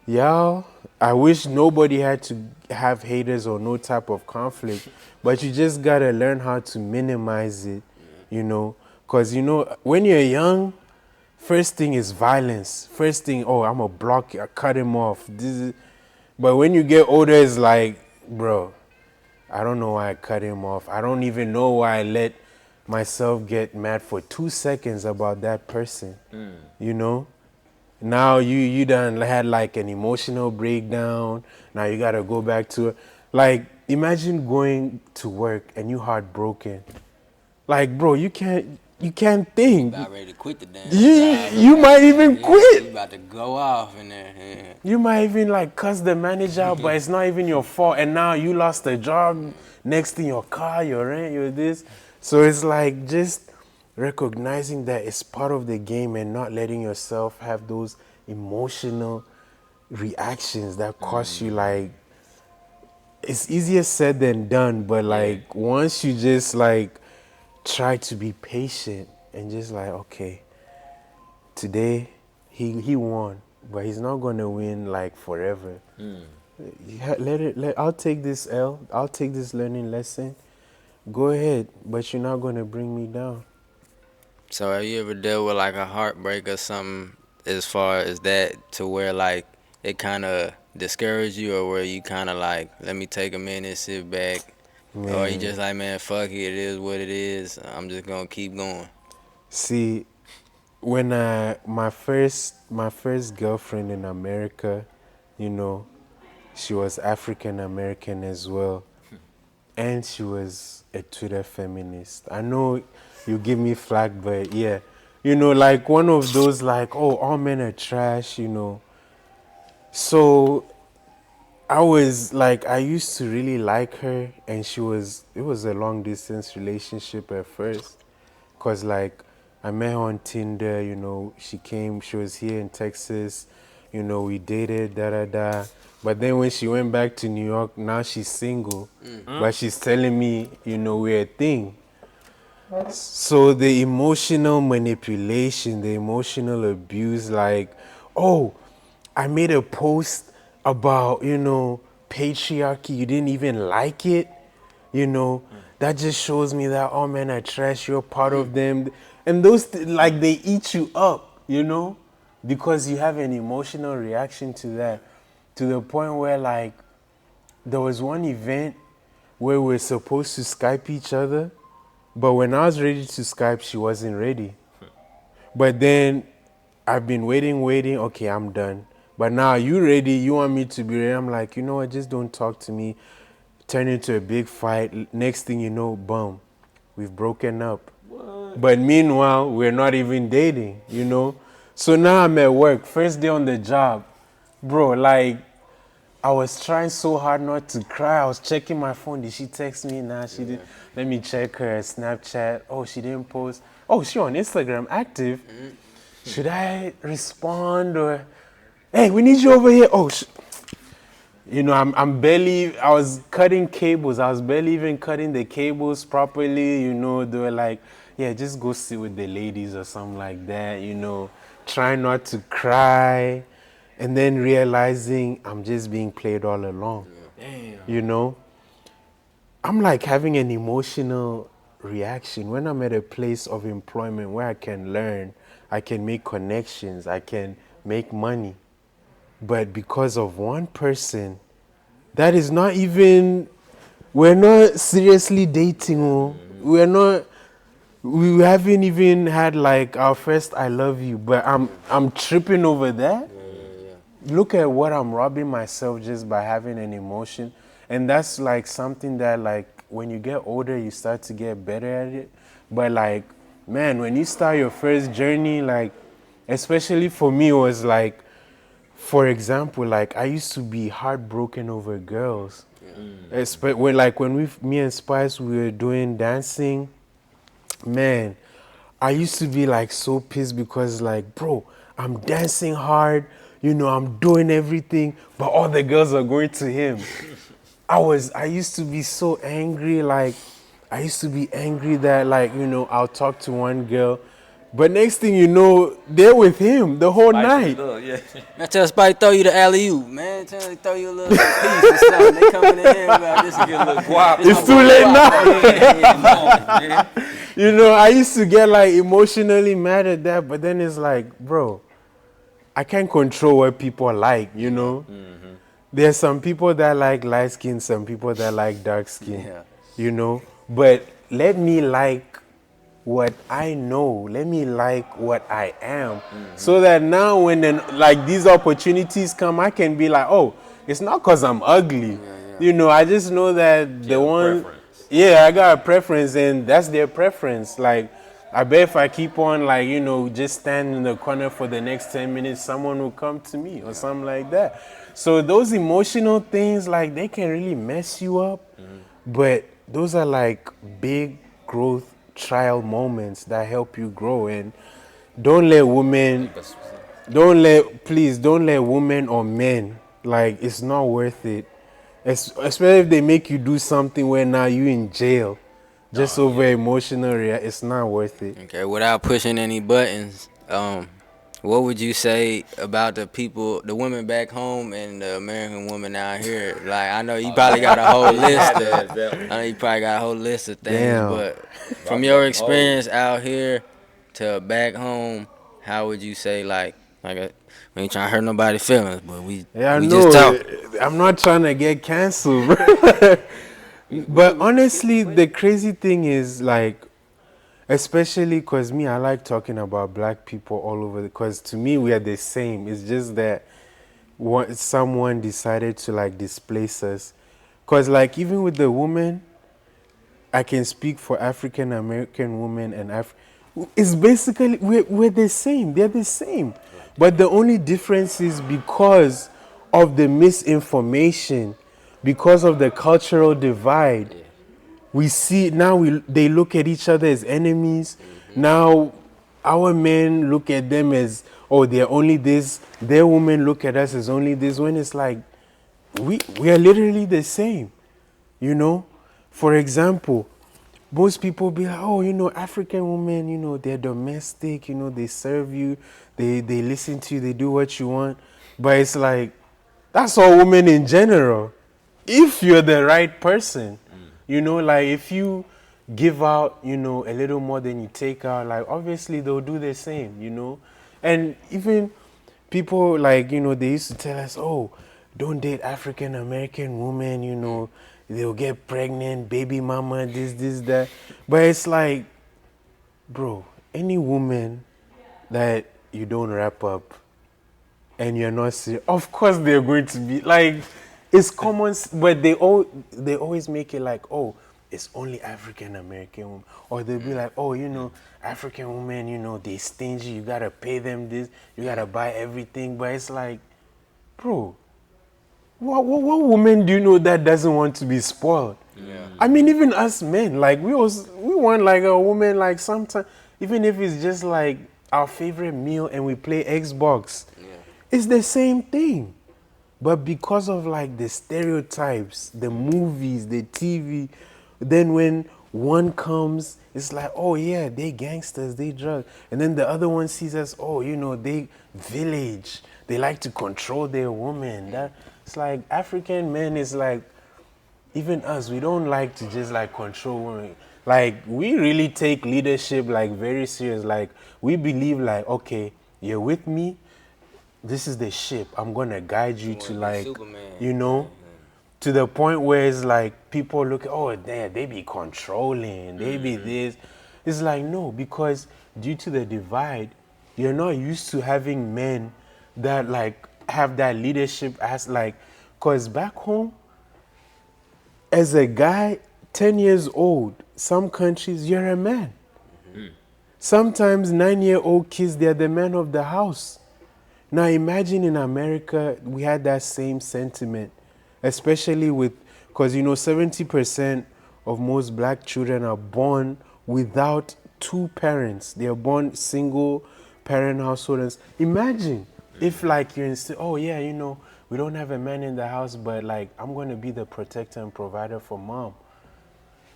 y'all, I wish nobody had to have haters or no type of conflict, but you just gotta learn how to minimize it, you know. Because, you know, when you're young, first thing is violence. First thing, oh, I'm a block, I cut him off. But when you get older, it's like, bro, I don't know why I cut him off. I don't even know why I let myself get mad for 2 seconds about that person, you know? Now you done had like an emotional breakdown. Now you gotta go back to it. Like imagine going to work and you heartbroken. Like bro, you can't think. About ready to quit the damn You job. you might even Yeah, you quit. about to go off in there. Yeah. You might even like cuss the manager out, but it's not even your fault. And now you lost a job. Next thing, your car, your rent, your this. So it's like just recognizing that it's part of the game and not letting yourself have those emotional reactions that cause you like. It's easier said than done, but like once you just like try to be patient and just like okay, today he won, but he's not gonna win like forever. I'll take this L. I'll take this learning lesson. Go ahead, but you're not gonna bring me down. So have you ever dealt with like a heartbreak or something as far as that to where like it kind of discouraged you or where you kind of like let me take a minute, sit back, or you Man, just like man fuck it, it is what it is. I'm just gonna keep going. see, when my first girlfriend in America, you know, she was African American as well, and she was a Twitter feminist. I know you give me flack, but yeah, like one of those like, oh, all men are trash, So I was like, I used to really like her, and it was a long distance relationship at first. Cause like, I met her on Tinder, she was here in Texas, we dated, da da da. But then when she went back to New York, now she's single, but she's telling me, we're a thing. So the emotional manipulation, the emotional abuse, like, oh, I made a post about, patriarchy. You didn't even like it, That just shows me that all men are trash. You're part of them, and like they eat you up, because you have an emotional reaction to that, to the point where like there was one event where we were supposed to Skype each other, but when I was ready to Skype, she wasn't ready. But then I've been waiting. Okay, I'm done. But now you ready? You want me to be ready? I'm like, you know what? Just don't talk to me. Turn into a big fight. Next thing you know, boom, we've broken up. What? But meanwhile, we're not even dating. So now I'm at work. First day on the job, bro. Like I was trying so hard not to cry. I was checking my phone. Did she text me? Nah, she did. Let me check her Snapchat. Oh, she didn't post. Oh, she on Instagram active. Should I respond or? Hey, we need you over here. Oh, I was cutting cables. I was barely even cutting the cables properly. They were like, yeah, just go sit with the ladies or something like that. Try not to cry. And then realizing I'm just being played all along. Damn. I'm like having an emotional reaction when I'm at a place of employment where I can learn, I can make connections, I can make money. But because of one person, that is not even, we're not seriously dating. We haven't even had like our first I love you, but I'm tripping over that. Look at what I'm robbing myself just by having an emotion. And that's like something that like when you get older you start to get better at it. But like, man, when you start your first journey, like especially for me, it was like, for example, like I used to be heartbroken over girls. When me and Spice, we were doing dancing, man, I used to be like so pissed because like, bro, I'm dancing hard, I'm doing everything, but all the girls are going to him. I used to be so angry, like, I used to be angry that like, I'll talk to one girl, but next thing you know, they're with him the whole night. Yeah. Man, tell Spike throw you the alley oop, man. Tell him throw you a little piece or something. They coming in here about this Get a little guap. It's too late now. Yeah. I used to get like emotionally mad at that, but then it's like, bro, I can't control what people like. There's some people that like light skin, some people that like dark skin, Yeah. But let me like what I know. Let me like what I am. So that now when then like these opportunities come, I can be like, oh, it's not because I'm ugly. You know, I just know that the Yeah, one, preference. yeah, I got a preference and that's their preference. Like, I bet if I keep on like, you know, just stand in the corner for the next 10 minutes, someone will come to me or something like that. So those emotional things, like they can really mess you up. But those are like big growth trial moments that help you grow. And don't let women, please don't let women or men, like it's not worth it. Especially if they make you do something where now you in jail just over emotional it's not worth it. Okay, without pushing any buttons, what would you say about the people, the women back home and the American woman out here? Like, I know you probably got a whole list of, I know you probably got a whole list of things, Damn. but from your experience out here to back home, how would you say, we ain't trying to hurt nobody's feelings, but Yeah, I we just know. talk. I'm not trying to get canceled, bro. But honestly, the crazy thing is like, especially because me, I like talking about black people all over. Because to me, we are the same. It's just that someone decided to like displace us. Because like even with the woman, I can speak for African American women and it's basically we're the same. They're the same. But the only difference is because of the misinformation, because of the cultural divide. We see now they look at each other as enemies. Now our men look at them as, oh, they're only this. Their women look at us as only this, when it's like we are literally the same. You know? For example, most people be like, oh, you know, African women, you know, they're domestic, you know, they serve you, they listen to you, they do what you want. But it's like, that's all women in general. If you're the right person, you know, like if you give out, you know, a little more than you take out, like obviously they'll do the same, you know. And even people like, you know, they used to tell us, oh, don't date African American women, you know, they'll get pregnant, baby mama, this, that. But it's like, bro, any woman that you don't wrap up and you're not serious, of course they're going to be like, it's common, but they always make it like, oh, it's only African American women, or they'll be like, oh, you know, African women, you know, they stingy, you gotta pay them this, you gotta buy everything. But it's like, bro, what woman do you know that doesn't want to be spoiled? Yeah. I mean, even us men, like we want like a woman, like sometimes, even if it's just like our favorite meal and we play Xbox, it's the same thing. But because of like the stereotypes, the movies, the TV, then when one comes, it's like, oh yeah, they gangsters, they drug. And then the other one sees us, oh, you know, they village. They like to control their woman. It's like African men is like, even us, we don't like to just like control women. Like we really take leadership like very serious. Like we believe like, okay, you're with me, this is the ship. I'm gonna guide you to like, Superman, you know, to the point where it's like people look, oh, they be controlling, they be this. It's like, no, because due to the divide, you're not used to having men that like have that leadership as like, cause back home, as a guy, 10 years old, some countries you're a man. Sometimes 9-year-old kids, they're the man of the house. Now imagine in America, we had that same sentiment, especially with, because you know 70% of most black children are born without two parents. They are born single parent households. Imagine if like you're oh yeah, you know, we don't have a man in the house, but like I'm going to be the protector and provider for mom.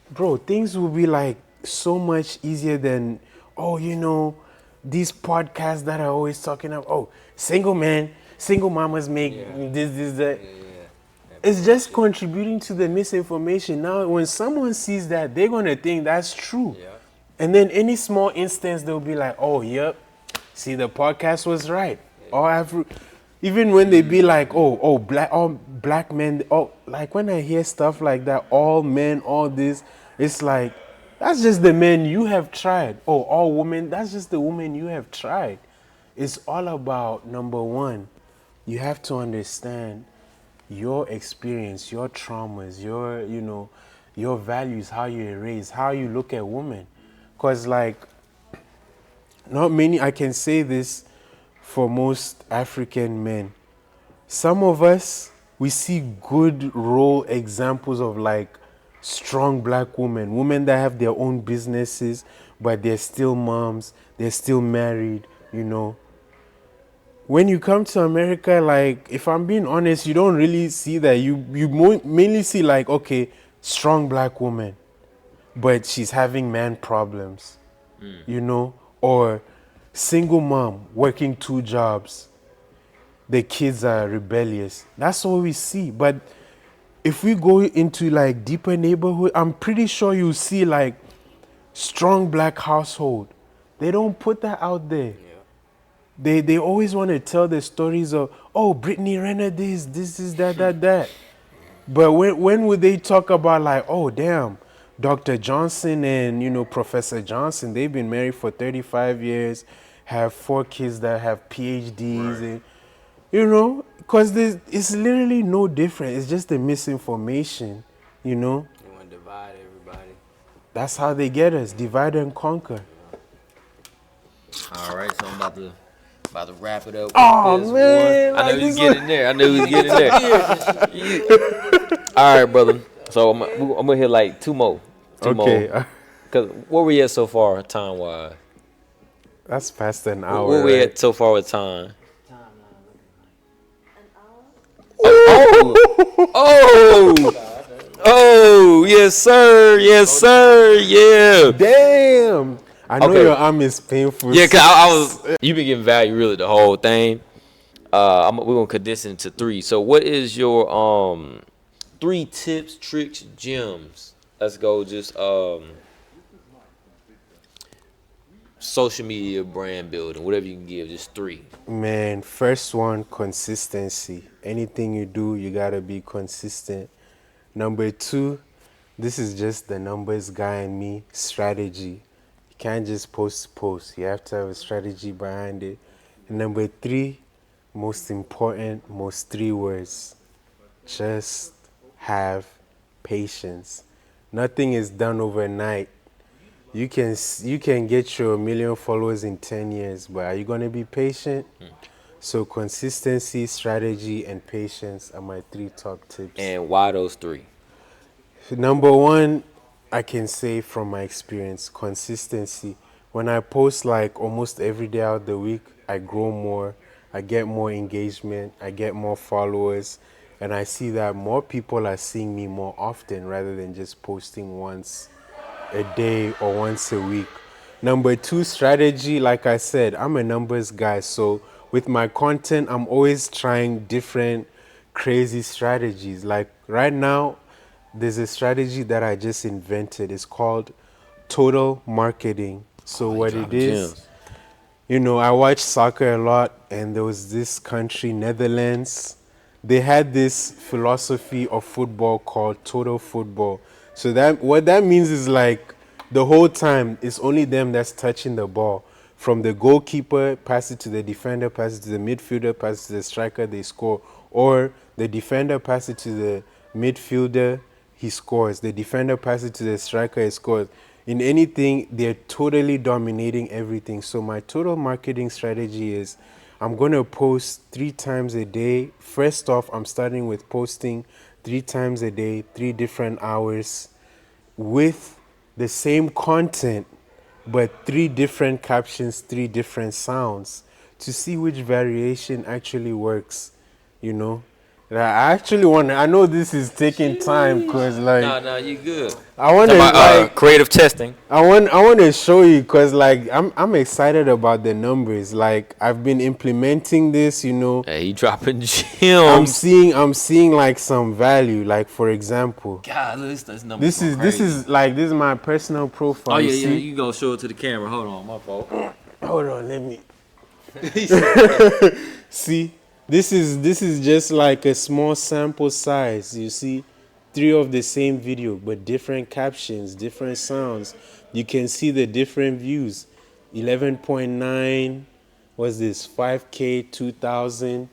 Bro, things will be like so much easier than, oh, you know, these podcasts that are always talking about, oh, single men, single mamas make this, that. It's just contributing to the misinformation. Now, when someone sees that, they're going to think that's true. Yeah. And then any small instance, they'll be like, oh, yep, see, the podcast was right. Yeah. Even when they be like, all black men, like when I hear stuff like that, all men, all this, it's like, That's just the men you have tried. Oh, all women, that's just the women you have tried. It's all about number one, you have to understand your experience, your traumas, your values, how you're raised, how you look at women. Because, like, not many, I can say this for most African men. Some of us, we see good role examples of like strong black women that have their own businesses, but they're still moms, they're still married, you know. When you come to America, like, if I'm being honest, you don't really see that. You mainly see like, okay, strong black woman, but she's having man problems, you know, or single mom working 2 jobs, the kids are rebellious. That's all we see. But if we go into like deeper neighborhood, I'm pretty sure you see like strong black household. They don't put that out there. They always want to tell the stories of, oh, Brittany Renner this is that. But when would they talk about like, oh damn, Dr. Johnson and Professor Johnson, they've been married for 35 years, have 4 kids that have PhDs, right. And because it's literally no different. It's just the misinformation, They want to divide everybody. That's how they get us, divide and conquer. All right, so I'm about to wrap it up. Oh man, I know he's getting there. I know he's getting there. All right, brother. So I'm gonna hit like two more. Okay. Cause where we at so far, time wise? That's past an hour. Where we at so far with time? Oh, yes, sir. Yes, sir. Yeah. Damn. I know your arm is painful. Yeah, cause you've been getting value really the whole thing. We're gonna condense it into 3. So, what is your 3 tips, tricks, gems? Let's go. Just social media, brand building, whatever you can give. Just 3. Man, first one, consistency. Anything you do, you gotta be consistent. Number 2, this is just the numbers guy in me, strategy. You can't just post. You have to have a strategy behind it. And number 3, most important, most 3 words. Just have patience. Nothing is done overnight. You can get your 1 million followers in 10 years, but are you gonna be patient? So consistency, strategy, and patience are my 3 top tips. And why those 3? Number 1, I can say from my experience, consistency. When I post like almost every day out of the week, I grow more, I get more engagement, I get more followers, and I see that more people are seeing me more often rather than just posting once a day or once a week. Number 2, strategy. Like I said, I'm a numbers guy, so with my content, I'm always trying different crazy strategies. Like right now, there's a strategy that I just invented. It's called total marketing. So what it is, I watch soccer a lot, and there was this country, Netherlands. They had this philosophy of football called total football. So what that means is like the whole time it's only them that's touching the ball. From the goalkeeper, pass it to the defender, pass it to the midfielder, pass it to the striker, they score. Or the defender pass it to the midfielder, he scores. The defender pass it to the striker, he scores. In anything, they're totally dominating everything. So my total marketing strategy is I'm going to post 3 times a day. First off, I'm starting with posting 3 times a day, 3 different hours with the same content, but 3 different captions, 3 different sounds to see which variation actually works, I actually I know this is taking time because like... No, you good. I want to creative testing. I want to show you because like I'm excited about the numbers. Like I've been implementing this, Hey, you dropping gems. I'm seeing like some value. Like for example, God, this numbers. This is my personal profile. Oh yeah, you go show it to the camera. Hold on, my fault. Hold on, let me see. This is just like a small sample size. You see, three of the same video, but different captions, different sounds. You can see the different views. 11.9, what's this? 5K, 2,000.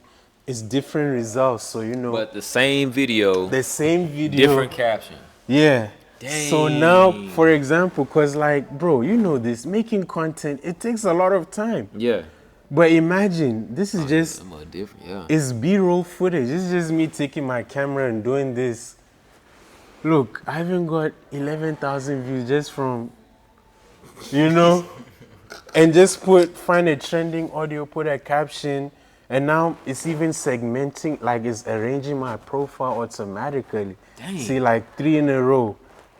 It's different results. So, But the same video, the same video. different caption. Yeah. Dang. So now, for example, because like, bro, you know this, making content, it takes a lot of time. Yeah. But imagine, this is just, I'm different, yeah. it's B-roll footage. It's just me taking my camera and doing this. Look, I even got 11,000 views just from, and just find a trending audio, put a caption, and now it's even segmenting, like it's arranging my profile automatically. Dang. See, like 3 in a row,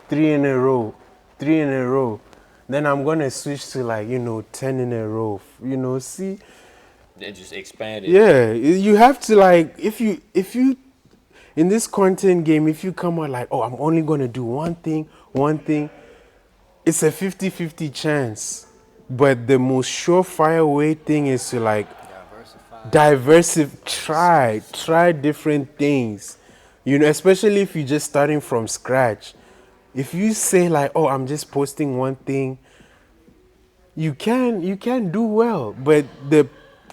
3 in a row, 3 in a row. Then I'm gonna switch to like, 10 in a row, see? It just expanded. Yeah, you have to like, if you, in this content game, if you come out like, oh, I'm only gonna do one thing, it's a 50-50 chance. But the most surefire way thing is to like, try different things. Especially if you're just starting from scratch. If you say like, oh, I'm just posting one thing, you can do well, but the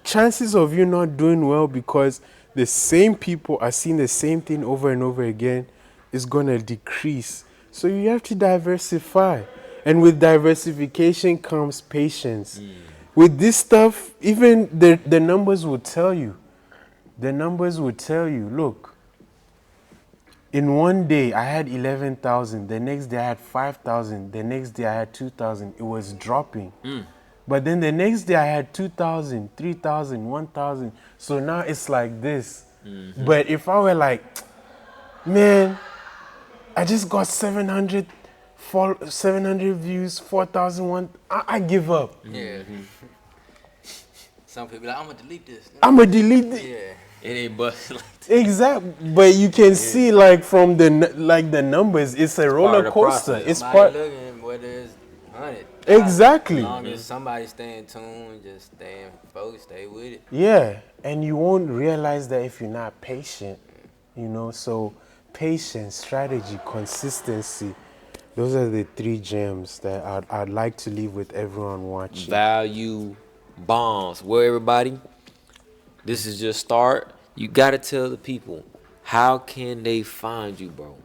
chances of you not doing well because the same people are seeing the same thing over and over again is gonna decrease. So you have to diversify, and with diversification comes patience. With this stuff, even the numbers will tell you. The numbers will tell you, look, in one day I had 11,000, the next day I had 5,000, the next day I had 2,000. It was dropping. But then the next day I had 2,000, 3,000, 1,000. So now it's like this. But if I were like, man, I just got 700 views, 4,000, I give up. Yeah. Some people like, I'm gonna delete this. I'm gonna delete it. Yeah. It ain't busting like that. Exactly, but you can see like from the numbers, it's a roller coaster. process. It's Somebody part. looking whether it's 100. Exactly. As long as somebody stay in tune, just stay focused, stay with it. Yeah, and you won't realize that if you're not patient, So patience, strategy, consistency. Those are the 3 gems that I'd like to leave with everyone watching. Value bombs. Well, everybody, this is just start. You gotta tell the people, how can they find you, bro?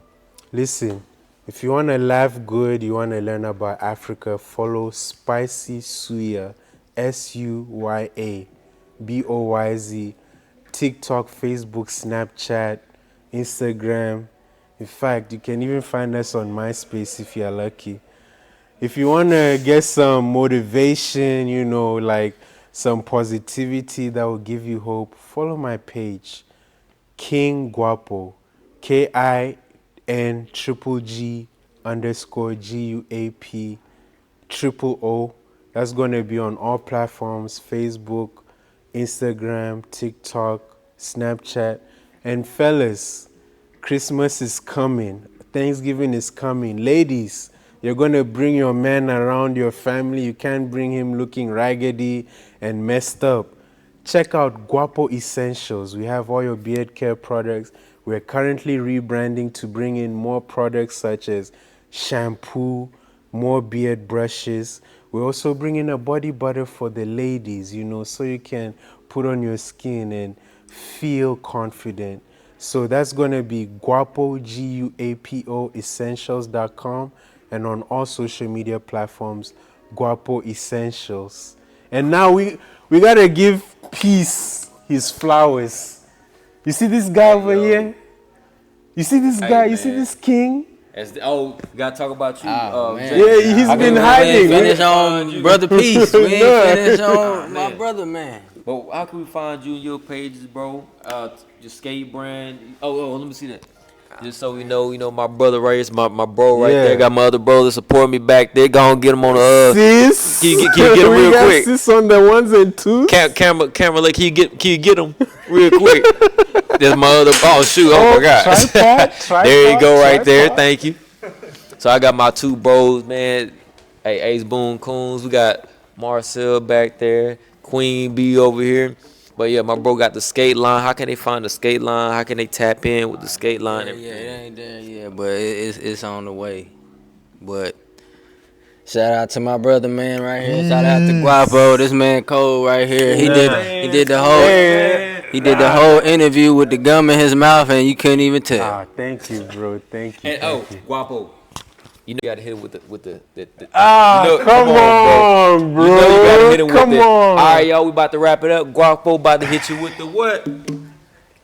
Listen, if you want to laugh good, you want to learn about Africa, follow Spicysuya, SUYABOYZ, TikTok, Facebook, Snapchat, Instagram. In fact, you can even find us on MySpace if you're lucky. If you want to get some motivation, like some positivity that will give you hope, follow my page, King Guapo, KINGGUAP_GUAP That's going to be on all platforms, Facebook, Instagram, TikTok, Snapchat. And fellas, Christmas is coming. Thanksgiving is coming. Ladies, you're going to bring your man around your family. You can't bring him looking raggedy and messed up. Check out Guapo Essentials. We have all your beard care products. We're currently rebranding to bring in more products such as shampoo, more beard brushes. We're also bringing a body butter for the ladies, so you can put on your skin and feel confident. So that's going to be Guapo, GUAPO, essentials.com, and on all social media platforms, Guapo Essentials. And now we got to give Peace his flowers. You see this guy over here? You see this guy? You see this king? We gotta talk about you. Man. Yeah, he's been hiding. We ain't finish on Brother Peace. We ain't finish on my brother, man. But how can we find you and your pages, bro? Your skate brand. Oh, let me see that. Just so we know, my brother right here, my bro right there. Got my other brother support me back there. Go and get him on the Sis, Can you get him real quick? Sis on the 1s and 2s. Camera, like, can you get him real quick? There's my other. Oh shoot! Oh my God! Tripod, there you go, right there. Thank you. So I got my 2 bros, man. Hey, Ace Boone Coons. We got Marcelle back there. Queen B over here. But yeah, my bro got the skate line. How can they find the skate line? How can they tap in with the skate line? Yeah, it ain't there yet, but it's on the way. But shout out to my brother, man, right here. Shout out to Guapo. This man cold right here. He did the whole interview with the gum in his mouth, and you couldn't even tell. Ah, thank you, bro. Thank you. And Thank you. Guapo, you know you gotta hit him with the Ah, you know, come on, bro. You know you gotta hit him Come with the. on. All right, y'all, we about to wrap it up. Guapo about to hit you with the what?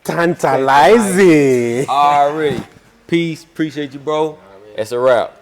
Tantalizing. Already. Peace. Appreciate you, bro. That's a wrap.